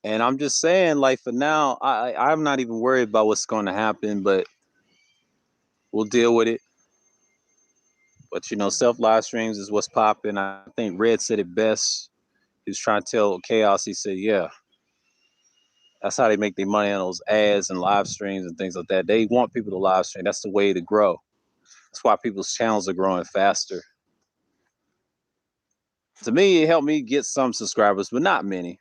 And I'm just saying, like, for now, I'm not even worried about what's going to happen, but we'll deal with it. But self live streams is what's popping. I think Red said it best. He was trying to tell Chaos. He said, "Yeah, that's how they make their money on those ads and live streams and things like that. They want people to live stream. That's the way to grow. That's why people's channels are growing faster." To me, it helped me get some subscribers, but not many.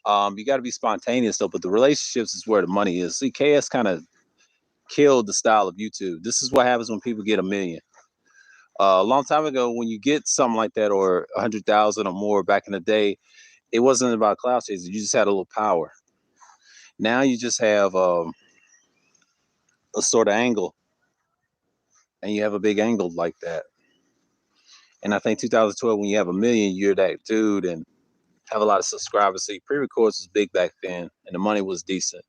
You got to be spontaneous though. But the relationships is where the money is. See, KS kind of killed the style of YouTube. This is what happens when people get 1 million. A long time ago, when you get something like that, or 100,000 or more back in the day, it wasn't about clout chasing. You just had a little power. Now you just have a sort of angle, and you have a big angle like that. And I think 2012, when you have 1 million, you're that dude and have a lot of subscribers. See, pre-records was big back then, and the money was decent.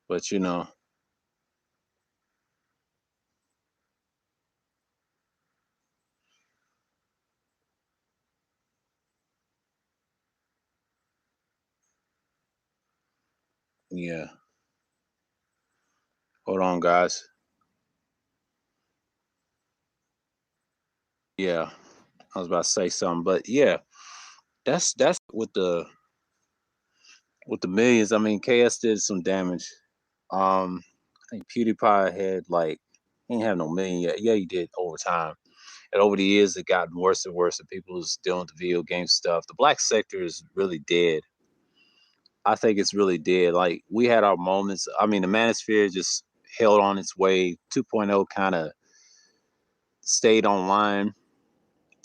But yeah. Hold on, guys. Yeah, I was about to say something, but yeah, that's with the millions. I mean, KS did some damage. I think PewDiePie had he didn't have no million yet. Yeah, he did over time. And over the years, it gotten worse and worse. And people's dealing with the video game stuff. The black sector is really dead. I think it's really dead. Like, we had our moments. I mean, the Manosphere just held on its way. 2.0 kind of stayed online.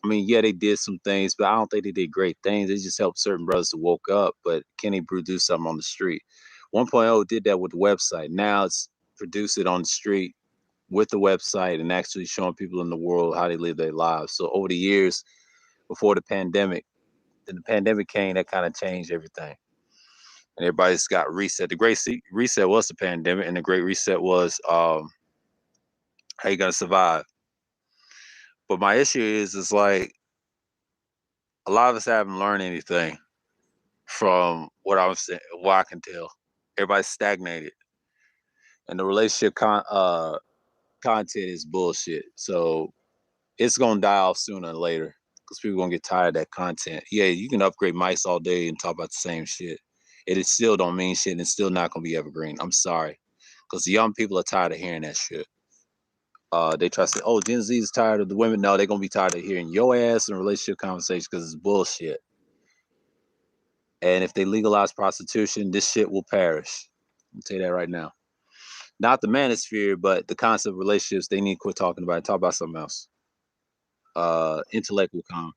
I mean, yeah, they did some things, but I don't think they did great things. They just helped certain brothers to woke up. But can they produce something on the street? 1.0 did that with the website. Now it's produce it on the street with the website and actually showing people in the world how they live their lives. So over the years, before the pandemic, then the pandemic came, that kind of changed everything. And everybody's got reset. The great reset was the pandemic, and the great reset was how you gonna survive. But my issue is like a lot of us haven't learned anything from what I can tell. Everybody's stagnated, and the relationship content is bullshit. So it's gonna die off sooner or later because people gonna get tired of that content. Yeah, you can upgrade mics all day and talk about the same shit. It still don't mean shit, and it's still not gonna be evergreen. I'm sorry, because the young people are tired of hearing that shit. They try to say, "Oh, Gen Z is tired of the women." No, they're gonna be tired of hearing your ass in a relationship conversation because it's bullshit. And if they legalize prostitution, this shit will perish. I'll tell you that right now. Not the manosphere, but the concept of relationships. They need to quit talking about it. Talk about something else. Intellect will come.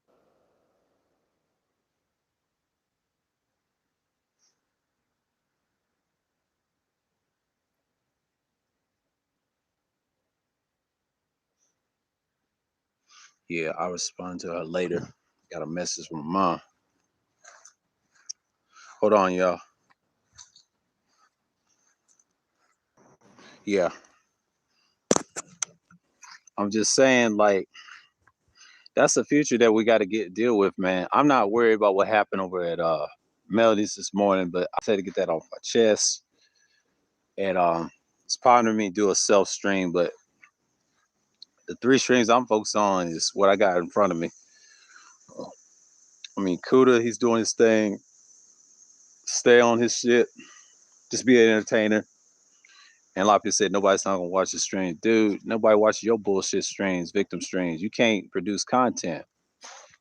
Yeah, I'll respond to her later. Got a message from my mom. Hold on, y'all. Yeah, I'm just saying, like, that's the future that we got to deal with, man. I'm not worried about what happened over at Melody's this morning, but I had to get that off my chest. And it's bothering me to do a self stream, but the 3 streams I'm focused on is what I got in front of me. I mean, Kuda, he's doing his thing. Stay on his shit. Just be an entertainer. And a lot of people said nobody's not gonna watch the stream. Dude, nobody watches your bullshit streams, victim streams. You can't produce content.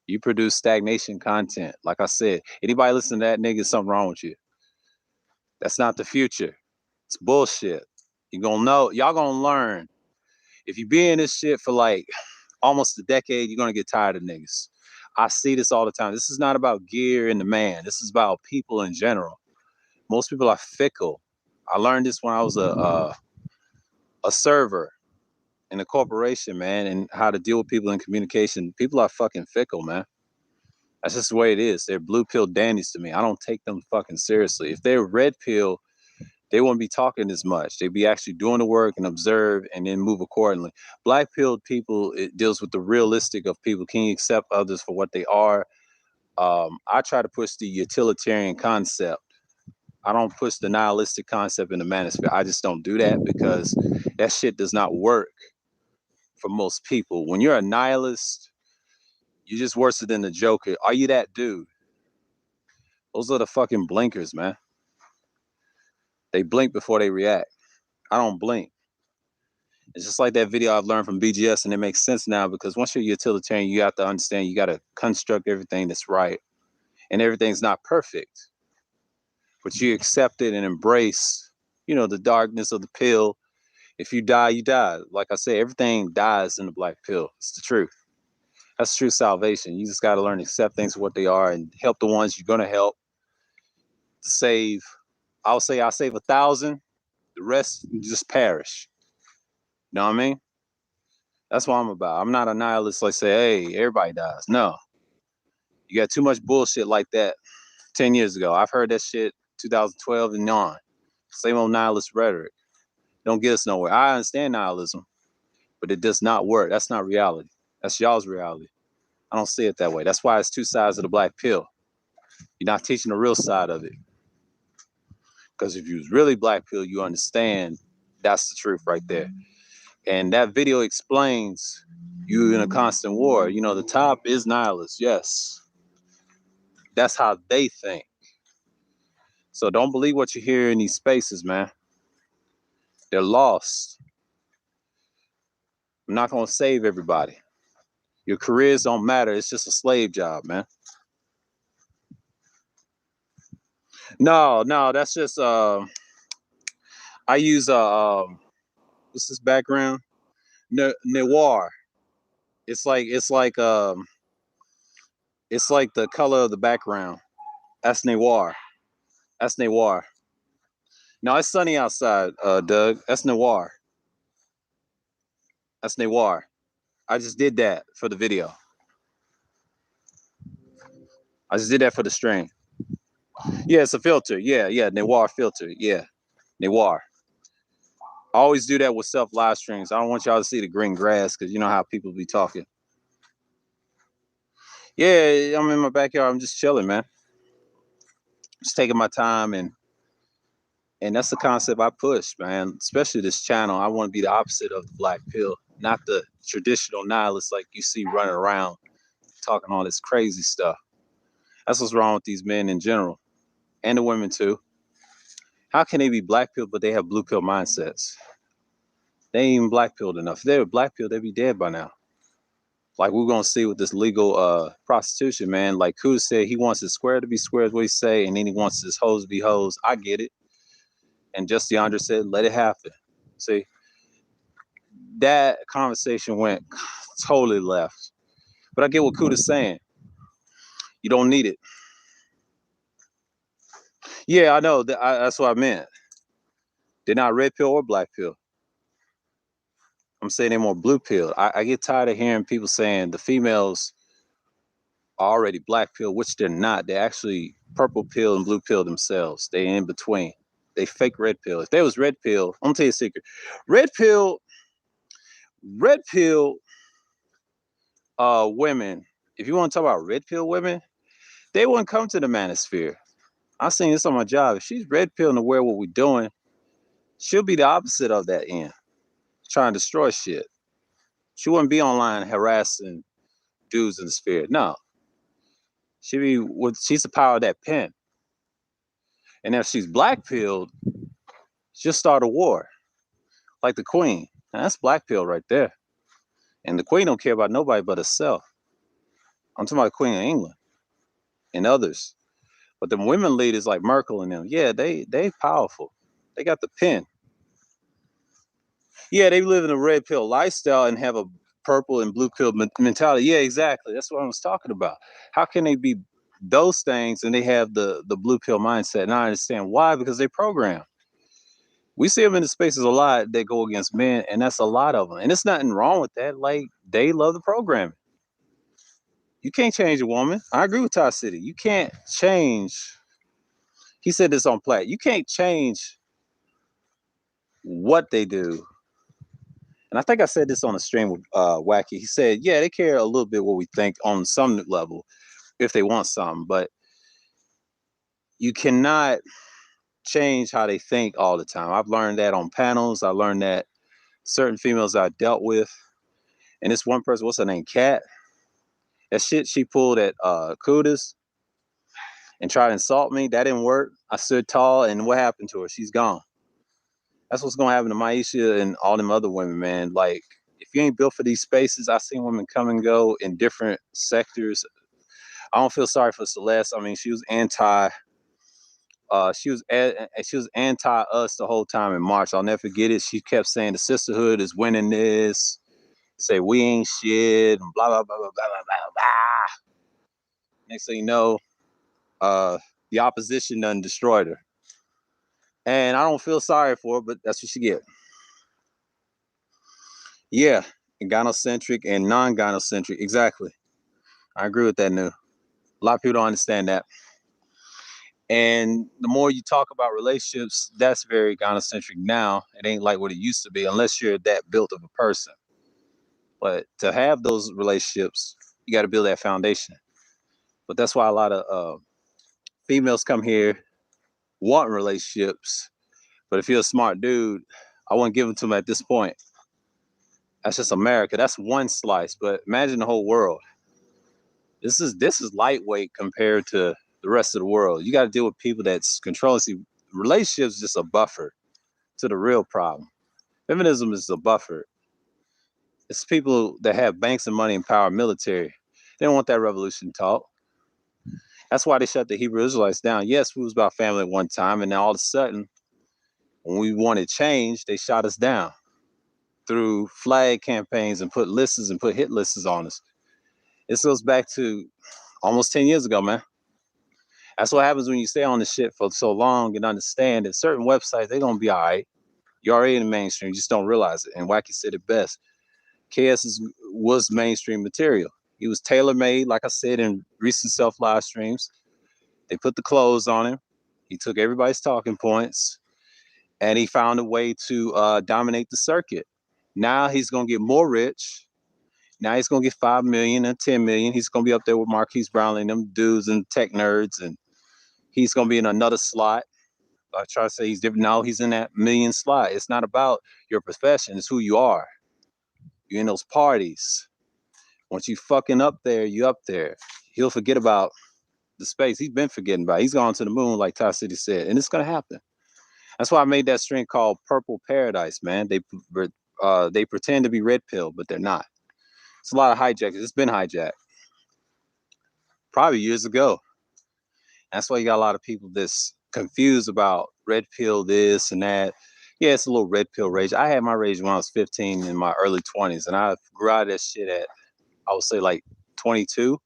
You produce stagnation content. Like I said, anybody listen to that nigga, something wrong with you. That's not the future. It's bullshit. You're gonna know, y'all gonna learn. If you be in this shit for like almost a decade, you're gonna get tired of niggas. I see this all the time. This is not about gear and the man. This is about people in general. Most people are fickle. I learned this when I was a server in a corporation, man, and how to deal with people in communication. People are fucking fickle, man. That's just the way it is. They're blue pill dandies to me. I don't take them fucking seriously. If they're red pill, they wouldn't be talking as much. They'd be actually doing the work and observe and then move accordingly. Black pilled people, it deals with the realistic of people. Can you accept others for what they are? I try to push the utilitarian concept. I don't push the nihilistic concept in the manosphere. I just don't do that because that shit does not work for most people. When you're a nihilist, you're just worse than the Joker. Are you that dude? Those are the fucking blinkers, man. They blink before they react. I don't blink. It's just like that video I've learned from BGS, and it makes sense now because once you're utilitarian, you have to understand you got to construct everything that's right, and everything's not perfect, but you accept it and embrace, the darkness of the pill. If you die, you die. Like I said, everything dies in the black pill. It's the truth. That's true salvation. You just got to learn to accept things for what they are and help the ones you're gonna help to save. I'll save 1,000. The rest just perish. You know what I mean? That's what I'm about. I'm not a nihilist like say, hey, everybody dies. No. You got too much bullshit like that 10 years ago. I've heard that shit 2012 and on. Same old nihilist rhetoric. Don't get us nowhere. I understand nihilism, but it does not work. That's not reality. That's y'all's reality. I don't see it that way. That's why it's 2 sides of the black pill. You're not teaching the real side of it. Because if you was really black pill, you understand that's the truth right there. And that video explains you in a constant war. The top is nihilist, yes. That's how they think. So don't believe what you hear in these spaces, man. They're lost. I'm not gonna save everybody. Your careers don't matter. It's just a slave job, man. No, that's just I use what's this background? Noir. It's like the color of the background. That's noir. That's noir. No, it's sunny outside, Doug. That's noir. That's noir. I just did that for the video. I just did that for the stream. Yeah, it's a filter. Yeah, noir filter. Yeah, noir. I always do that with self live streams. I don't want y'all to see the green grass because you know how people be talking. Yeah, I'm in my backyard. I'm just chilling, man. Just taking my time and that's the concept I push, man. Especially this channel. I want to be the opposite of the black pill, not the traditional nihilist like you see running around talking all this crazy stuff. That's what's wrong with these men in general, and the women too. How can they be black pill but they have blue pill mindsets? They ain't even black pilled enough. If they were black pill, they'd be dead by now. Like we're gonna see with this legal prostitution, man. Like Kuz said, he wants his square to be square, is what he say, and then he wants his hoes to be hoes. I get it. And just DeAndre said, let it happen. See, that conversation went totally left. But I get what Kuda's saying. You don't need it. Yeah, I know. That's what I meant. They're not red pill or black pill. I'm saying they're more blue pilled. I get tired of hearing people saying the females are already black pill, which they're not. They're actually purple pill and blue pill themselves. They in between. They fake red pill. If they was red pill, I'm gonna tell you a secret. Red pill, red pill women, if you want to talk about red pill women, they wouldn't come to the manosphere. I seen this on my job. If she's red pill and aware of what we're doing, she'll be the opposite of that end, trying to destroy shit. She wouldn't be online harassing dudes in the sphere. No. She's the power of that pen. And if she's black pilled, she'll start a war. Like the queen. Now, that's black pill right there. And the queen don't care about nobody but herself. I'm talking about the Queen of England and others. But the women leaders like Merkel and them, yeah, they powerful. They got the pen. Yeah, they live in a red pill lifestyle and have a purple and blue pill mentality. Yeah, exactly. That's what I was talking about. How can they be those things and they have the blue pill mindset? And I understand why, because they program. We see them in the spaces a lot that go against men, and that's a lot of them. And there's nothing wrong with that. Like, they love the programming. You can't change a woman. I agree with Ty City. You can't change. He said this on Platt. You can't change what they do. And I think I said this on a stream with Wacky. He said, yeah, they care a little bit what we think on some level if they want something, but you cannot change how they think all the time. I've learned that on panels. I learned that certain females I dealt with. And this one person, what's her name? Kat. That shit she pulled at Kudas and tried to insult me. That didn't work. I stood tall, and what happened to her? She's gone. That's what's gonna happen to Maisha and all them other women, man. Like, if you ain't built for these spaces, I've seen women come and go in different sectors. I don't feel sorry for Celeste. I mean, she was anti. She was anti us the whole time in March. I'll never forget it. She kept saying the sisterhood is winning this. Say we ain't shit and blah blah blah blah blah blah blah. Next thing you know, the opposition done destroyed her. And I don't feel sorry for her, but that's what she get. Yeah, gynocentric and non-gynocentric. Exactly. I agree with that, New. A lot of people don't understand that. And the more you talk about relationships, that's very gynocentric now. It ain't like what it used to be unless you're that built of a person. But to have those relationships, you got to build that foundation. But that's why a lot of females come here wanting relationships. But if you're a smart dude, I wouldn't give them to them at this point. That's just America. That's one slice. But imagine the whole world. This is lightweight compared to the rest of the world. You got to deal with people that's controlling. See, relationships is just a buffer to the real problem. Feminism is a buffer. It's people that have banks and money and power, military. They don't want that revolution talk. That's why they shut the Hebrew Israelites down. Yes, we was about family at one time, and now all of a sudden, when we wanted change, they shot us down through flag campaigns and put lists and put hit lists on us. This goes back to almost 10 years ago, man. That's what happens when you stay on this shit for so long and understand that certain websites, they're going to be all right. You're already in the mainstream, you just don't realize it. And Wacky said it best. KS was mainstream material. He was tailor-made, like I said, in recent self-live streams. They put the clothes on him. He took everybody's talking points, and he found a way to dominate the circuit. Now he's going to get more rich. Now he's going to get 5 million and 10 million. He's going to be up there with Marquise Brownlee and them dudes and tech nerds, and he's going to be in another slot. I try to say he's different. Now he's in that million slot. It's not about your profession. It's who you are. You're in those parties. Once you fucking up there, you up there. He'll forget about the space. He's been forgetting about it. He's gone to the moon, like Ty City said, and it's going to happen. That's why I made that string called Purple Paradise, man. They pretend to be red pill, but they're not. It's a lot of hijackers. It's been hijacked. Probably years ago. That's why you got a lot of people that's confused about red pill this and that. Yeah, it's a little red pill rage. I had my rage when I was 15 in my early 20s, and I grew out of that shit at, I would say, like 22.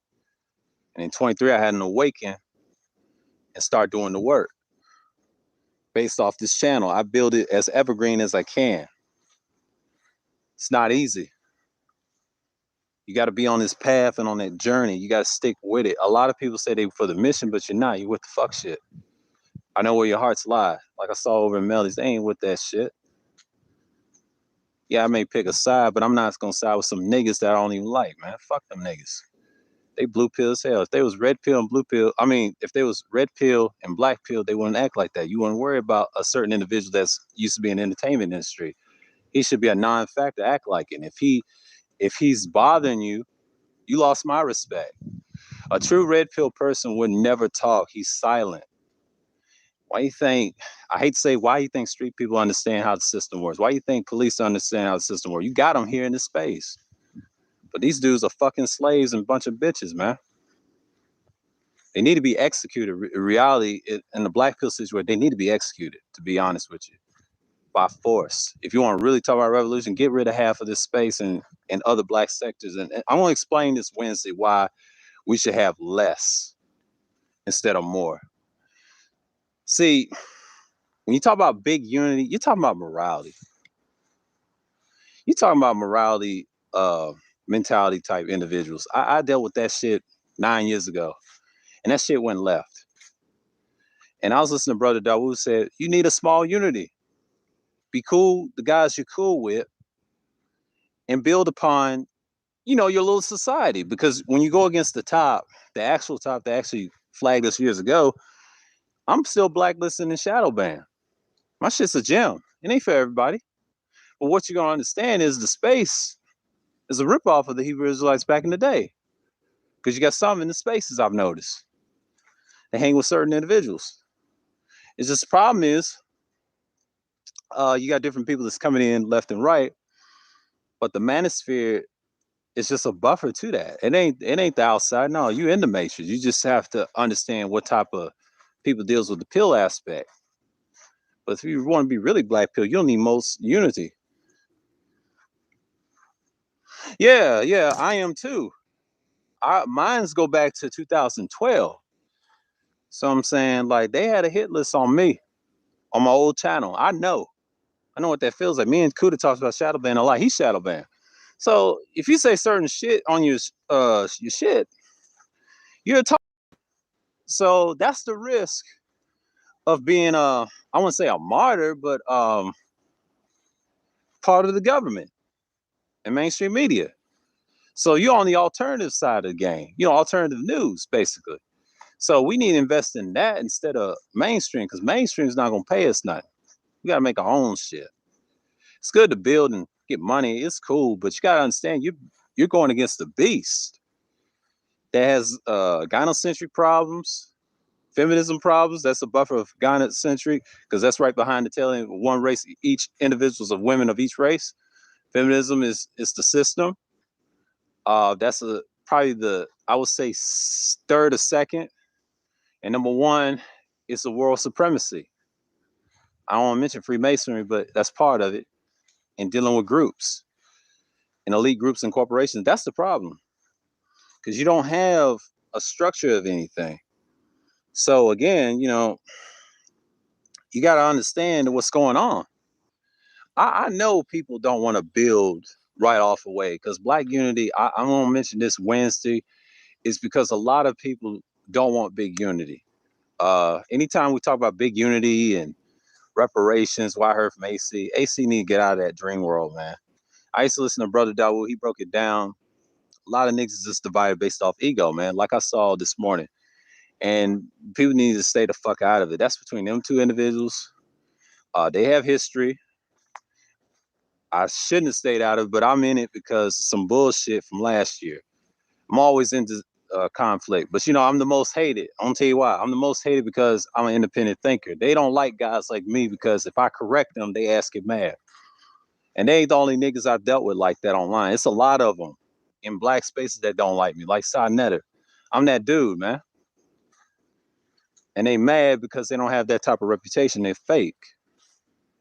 And in 23, I had an awaken and start doing the work based off this channel. I build it as evergreen as I can. It's not easy. You got to be on this path and on that journey. You got to stick with it. A lot of people say they for the mission, but you're not. You with the fuck shit. I know where your hearts lie. Like I saw over in Melly's, they ain't with that shit. Yeah, I may pick a side, but I'm not gonna side with some niggas that I don't even like, man. Fuck them niggas. They blue pill as hell. If they was red pill and blue pill, I mean, if they was red pill and black pill, they wouldn't act like that. You wouldn't worry about a certain individual that's used to be in the entertainment industry. He should be a non-factor, act like it. And if he's bothering you, you lost my respect. A true red pill person would never talk. He's silent. Why you think, I hate to say, why you think street people understand how the system works? Why you think police understand how the system works? You got them here in this space. But these dudes are fucking slaves and a bunch of bitches, man. They need to be executed. Reality, in the black pill situation, they need to be executed, to be honest with you, by force. If you want to really talk about revolution, get rid of half of this space and other black sectors. And I'm going to explain this Wednesday why we should have less instead of more. See, when you talk about big unity, you're talking about morality. You're talking about morality, mentality type individuals. I dealt with that shit 9 years ago, and that shit went left. And I was listening to Brother Dawood said, you need a small unity. Be cool, the guys you're cool with, and build upon, your little society. Because when you go against the top, the actual top that actually flagged us years ago, I'm still blacklisted and shadow banned. My shit's a gem. It ain't for everybody. But what you're going to understand is the space is a ripoff of the Hebrew Israelites back in the day. Because you got some in the spaces I've noticed. They hang with certain individuals. It's just the problem is, you got different people that's coming in left and right, but the manosphere is just a buffer to that. It ain't the outside. No, you in the matrix. You just have to understand what type of people deals with the pill aspect. But if you want to be really black pill, you'll need most unity. Yeah, I am too. Mine's go back to 2012. So I'm saying, like, they had a hit list on me on my old channel. I know what that feels like. Me and Kuda talks about shadow ban a lot. He's shadow banned. So if you say certain shit on your shit, you're a talk. So that's the risk of being I wouldn't say a martyr, but part of the government and mainstream media. So you're on the alternative side of the game, alternative news, basically. So we need to invest in that instead of mainstream, because mainstream is not going to pay us nothing. We got to make our own shit. It's good to build and get money. It's cool, but you got to understand you're going against the beast that has gynocentric problems, feminism problems. That's a buffer of gynocentric, because that's right behind the telling one race, each individuals of women of each race. Feminism is the system. That's probably I would say third or second. And number one is the world supremacy. I don't want to mention Freemasonry, but that's part of it. And dealing with groups and elite groups and corporations, that's the problem. Because you don't have a structure of anything. So again, you got to understand what's going on. I know people don't want to build right off away, because Black unity, I'm going to mention this Wednesday, is because a lot of people don't want big unity. Anytime we talk about big unity and reparations, what I heard from AC need to get out of that dream world, man. I used to listen to Brother Dawood. He broke it down. A lot of niggas is just divided based off ego, man. Like I saw this morning. And people need to stay the fuck out of it. That's between them two individuals. They have history. I shouldn't have stayed out of it, but I'm in it because of some bullshit from last year. I'm always into conflict, but I'm the most hated. I'm gonna tell you why. I'm the most hated because I'm an independent thinker. They don't like guys like me because if I correct them, they ass get mad. And they ain't the only niggas I've dealt with like that online. It's a lot of them in black spaces that don't like me, like Sa Neter. I'm that dude, man. And they mad because they don't have that type of reputation. They're fake.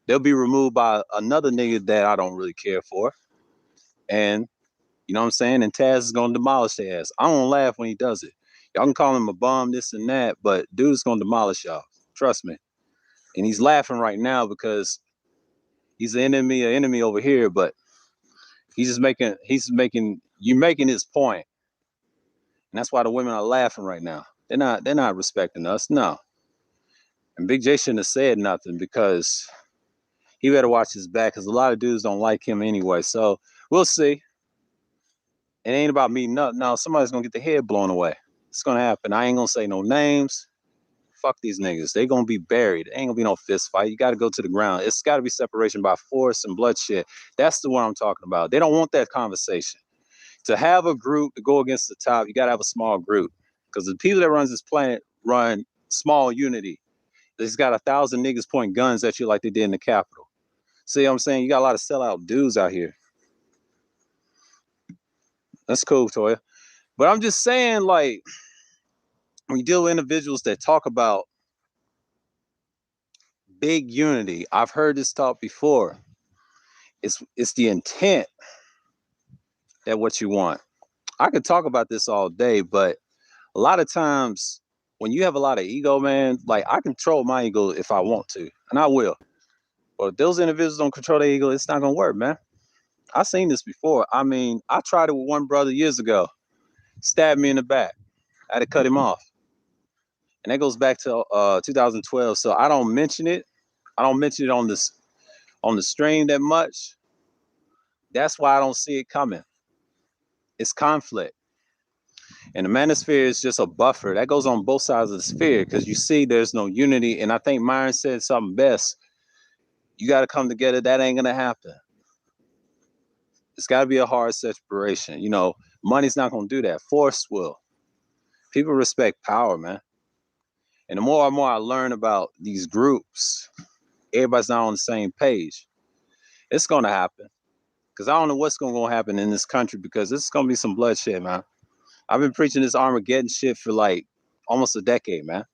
They'll be removed by another nigga that I don't really care for. And you know what I'm saying? And Taz is gonna demolish their ass. I don't laugh when he does it. Y'all can call him a bum, this and that, but dude's gonna demolish y'all. Trust me. And he's laughing right now because he's an enemy over here, but He's making you making his point. And that's why the women are laughing right now. They're not respecting us. No. And Big J shouldn't have said nothing because he better watch his back because a lot of dudes don't like him anyway. So we'll see. It ain't about me. No, somebody's gonna get their head blown away. It's gonna happen. I ain't gonna say no names. Fuck these niggas. They gonna be buried. Ain't gonna be no fist fight. You gotta go to the ground. It's gotta be separation by force and bloodshed. That's the one I'm talking about. They don't want that conversation. To have a group to go against the top, you gotta have a small group. Because the people that runs this planet run small unity. They's got 1,000 niggas pointing guns at you like they did in the Capitol. See what I'm saying? You got a lot of sellout dudes out here. That's cool, Toya. But I'm just saying, like, when you deal with individuals that talk about big unity, I've heard this talk before. It's the intent that what you want. I could talk about this all day, but a lot of times when you have a lot of ego, man, like I control my ego if I want to, and I will. But if those individuals don't control their ego, it's not gonna work, man. I've seen this before. I mean, I tried it with one brother years ago. Stabbed me in the back. I had to cut him off. And that goes back to 2012. So I don't mention it. I don't mention it on the stream that much. That's why I don't see it coming. It's conflict. And the manosphere is just a buffer. That goes on both sides of the sphere because you see there's no unity. And I think Myron said something best. You got to come together. That ain't going to happen. It's got to be a hard separation. You know, money's not going to do that. Force will. People respect power, man. And the more and more I learn about these groups, everybody's not on the same page. It's going to happen. Because I don't know what's going to happen in this country because it's going to be some bloodshed, man. I've been preaching this Armageddon shit for like almost a decade, man.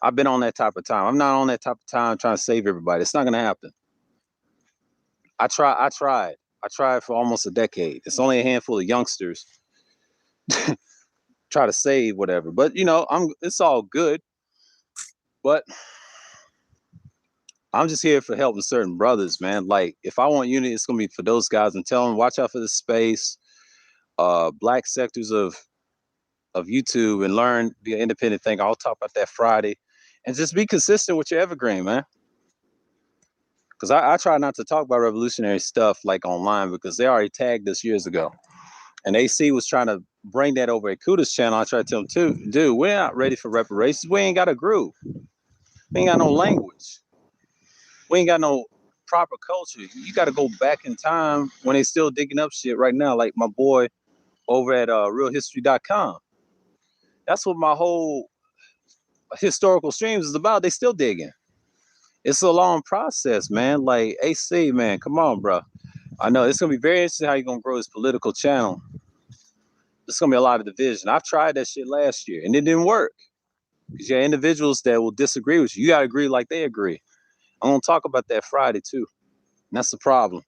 I've been on that type of time. I'm not on that type of time trying to save everybody. It's not going to happen. I tried for almost a decade. It's only a handful of youngsters try to save whatever. But, you know, it's all good. But I'm just here for helping certain brothers, man. Like, if I want unity, it's going to be for those guys and tell them, watch out for the space, black sectors of YouTube and learn, be an independent thing. I'll talk about that Friday. And just be consistent with your evergreen, man. Because I try not to talk about revolutionary stuff like online because they already tagged us years ago. And AC was trying to bring that over at Kuda's channel. I tried to tell him, too, dude, we're not ready for reparations. We ain't got a groove. We ain't got no language. We ain't got no proper culture. You got to go back in time when they still digging up shit right now, like my boy over at realhistory.com. That's what my whole historical streams is about. They still digging. It's a long process, man. Like AC, man, come on, bro. I know it's gonna be very interesting how you're gonna grow this political channel. There's gonna be a lot of division. I've tried that shit last year and it didn't work. Because you have individuals that will disagree with you. You gotta agree like they agree. I'm gonna talk about that Friday too. And that's the problem.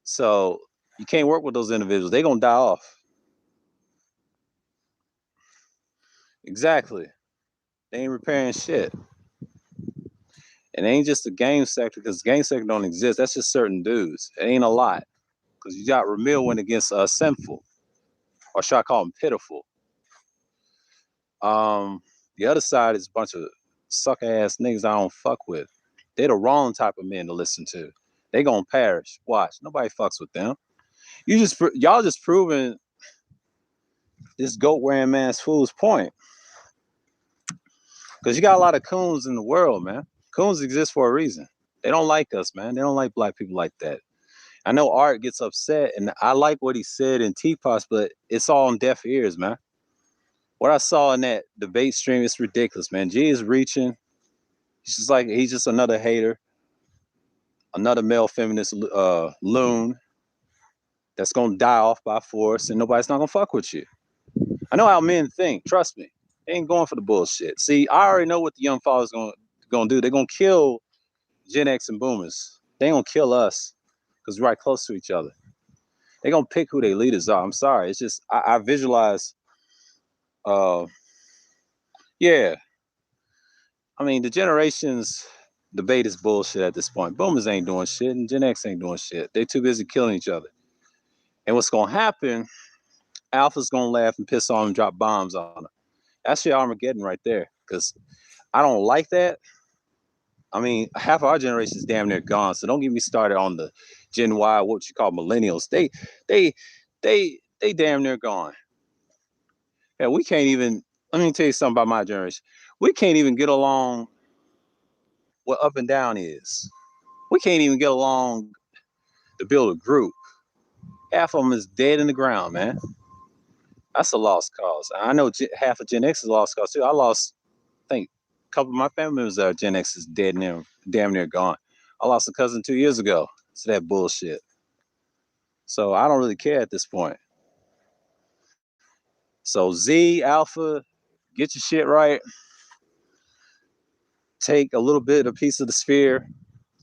So you can't work with those individuals. They're gonna die off. Exactly. They ain't repairing shit. And it ain't just the game sector, because the game sector don't exist. That's just certain dudes. It ain't a lot. Because you got Ramil went against Sinful. Or should I call him Pitiful? The other side is a bunch of sucker ass niggas I don't fuck with. They're the wrong type of men to listen to. They gonna perish. Watch. Nobody fucks with them. Y'all just proving this goat wearing man's fool's point. Because you got a lot of coons in the world, man. Coons exist for a reason. They don't like us, man. They don't like black people like that. I know Art gets upset, and I like what he said in Teapots, but it's all on deaf ears, man. What I saw in that debate stream is ridiculous, man. G is reaching. He's just another hater, another male feminist loon that's gonna die off by force, and nobody's not gonna fuck with you. I know how men think. Trust me, they ain't going for the bullshit. See, I already know what the young fathers gonna do. They're gonna kill Gen X and Boomers. They ain't gonna kill us because we're right close to each other. They're gonna pick who their leaders are. I'm sorry. It's just I visualize. Yeah. I mean, the generations debate is bullshit at this point. Boomers ain't doing shit, and Gen X ain't doing shit. They're too busy killing each other. And what's gonna happen? Alpha's gonna laugh and piss on and drop bombs on her. That's your Armageddon right there. Because I don't like that. I mean, half of our generation is damn near gone. So don't get me started on the Gen Y, what you call millennials. They, they damn near gone. Yeah, we can't even. Let me tell you something about my generation. We can't even get along what up and down is. We can't even get along to build a group. Half of them is dead in the ground, man. That's a lost cause. I know half of Gen X is a lost cause too. I think, a couple of my family members that are Gen X is dead near, damn near gone. I lost a cousin 2 years ago to that bullshit. So I don't really care at this point. So Z, Alpha, get your shit right. Take a little bit, a piece of the sphere,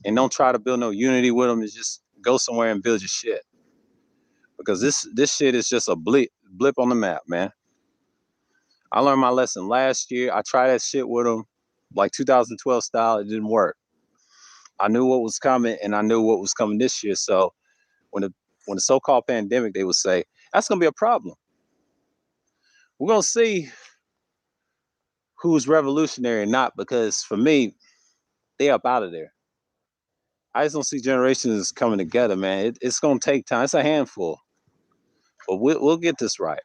and don't try to build no unity with them. Is just go somewhere and build your shit. Because this shit is just a blip on the map, man. I learned my lesson last year. I tried that shit with them, like 2012 style. It didn't work. I knew what was coming, and I knew what was coming this year. So when the so-called pandemic, they would say that's gonna be a problem. We're gonna see who's revolutionary and not. Because for me, they up out of there. I just don't see generations coming together, man. It's gonna take time. It's a handful, but we'll get this right.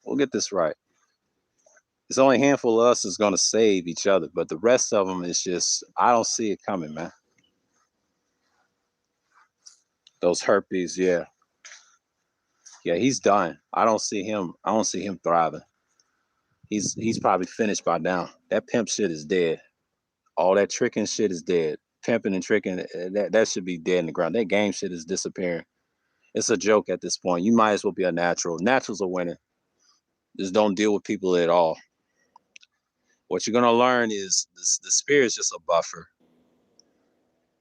We'll get this right. It's only a handful of us is gonna save each other, but the rest of them is just I don't see it coming, man. Those herpes, yeah, he's done. I don't see him. I don't see him thriving. He's probably finished by now. That pimp shit is dead. All that tricking shit is dead. Pimping and tricking, that should be dead in the ground. That game shit is disappearing. It's a joke at this point. You might as well be a natural. Naturals are winning. Just don't deal with people at all. What you're gonna learn is the spirit is just a buffer.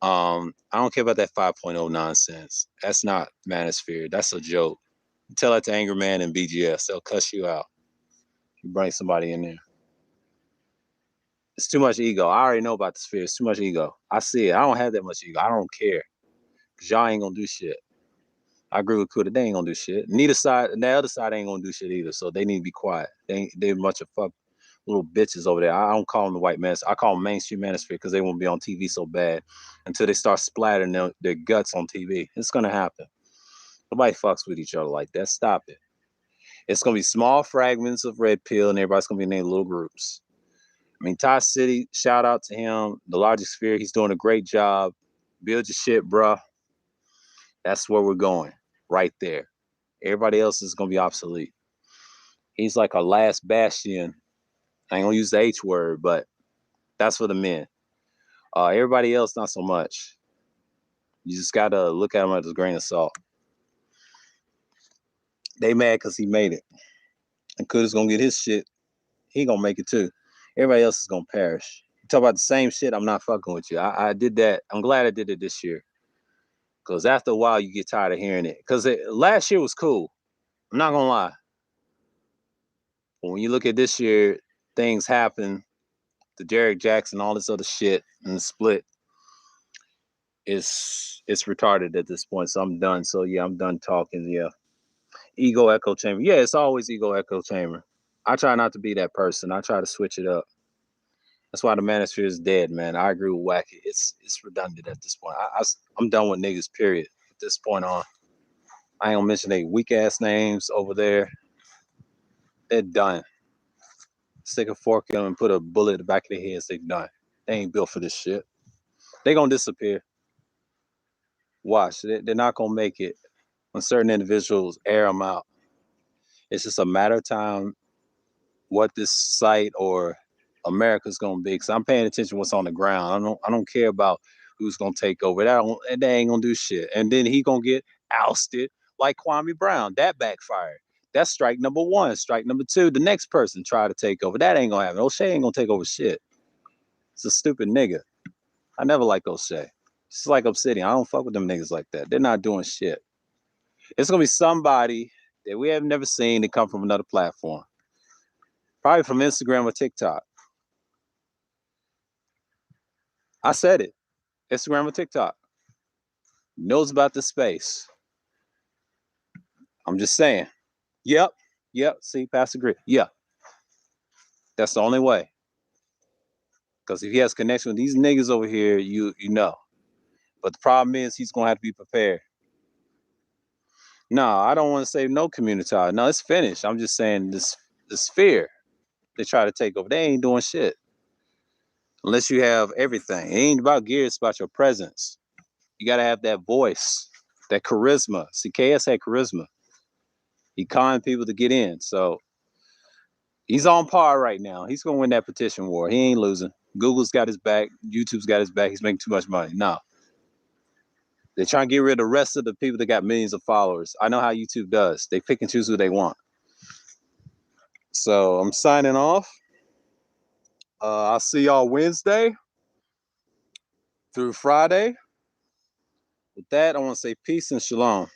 I don't care about that 5.0 nonsense. That's not manosphere. That's a joke. You tell that to Anger Man and BGS. They'll cuss you out. You bring somebody in there. It's too much ego. I already know about the sphere. It's too much ego. I see it. I don't have that much ego. I don't care. Because y'all ain't gonna do shit. I agree with Kuda. They ain't gonna do shit. Neither side, and the other side ain't gonna do shit either. So they need to be quiet. They're a bunch of fuck little bitches over there. I don't call them the white manosphere. I call them mainstream manosphere because they won't be on TV so bad until they start splattering their guts on TV. It's gonna happen. Nobody fucks with each other like that. Stop it. It's gonna be small fragments of red pill, and everybody's gonna be in their little groups. I mean, Ty City, shout out to him. The Largest Sphere, he's doing a great job. Build your shit, bruh. That's where we're going, right there. Everybody else is gonna be obsolete. He's like our last bastion. I ain't gonna use the H word, but that's for the men. Everybody else, not so much. You just gotta look at him with a grain of salt. They mad because he made it. And Kuda's gonna get his shit. He gonna make it too. Everybody else is gonna perish. You talk about the same shit, I'm not fucking with you. I did that. I'm glad I did it this year. Because after a while, you get tired of hearing it. Because last year was cool. I'm not gonna lie. But when you look at this year, things happen. The Derek Jackson, all this other shit, and the split it's retarded at this point. So I'm done. So yeah, I'm done talking. Yeah, ego echo chamber. Yeah, it's always ego echo chamber. I try not to be that person. I try to switch it up. That's why the manosphere is dead, man. I agree with Wacky. It's redundant at this point. I'm done with niggas. Period. At this point on, I ain't gonna mention they weak ass names over there. They're done. Stick a fork in them and put a bullet in the back of their heads. They done. They ain't built for this shit. They gonna disappear. Watch. They're not gonna make it when certain individuals air them out. It's just a matter of time what this site or America's gonna be. Cause I'm paying attention to what's on the ground. I don't care about who's gonna take over. They ain't gonna do shit. And then he gonna get ousted like Kwame Brown. That backfired. That's strike number one. Strike number two, the next person try to take over. That ain't gonna happen. O'Shea ain't gonna take over shit. It's a stupid nigga. I never liked O'Shea. It's like Obsidian. I don't fuck with them niggas like that. They're not doing shit. It's gonna be somebody that we have never seen to come from another platform. Probably from Instagram or TikTok. I said it. Instagram or TikTok. Knows about the space. I'm just saying. Yep. See, Pastor agree. Yeah. That's the only way. Because if he has connection with these niggas over here, you know. But the problem is he's gonna have to be prepared. No, I don't want to say no community. No, it's finished. I'm just saying this fear they try to take over. They ain't doing shit. Unless you have everything. It ain't about gear, it's about your presence. You gotta have that voice, that charisma. See, KS had charisma. He conned people to get in. So he's on par right now. He's gonna win that petition war. He ain't losing. Google's got his back. YouTube's got his back. He's making too much money. No. They're trying to get rid of the rest of the people that got millions of followers. I know how YouTube does. They pick and choose who they want. So I'm signing off. I'll see y'all Wednesday through Friday. With that, I want to say peace and shalom.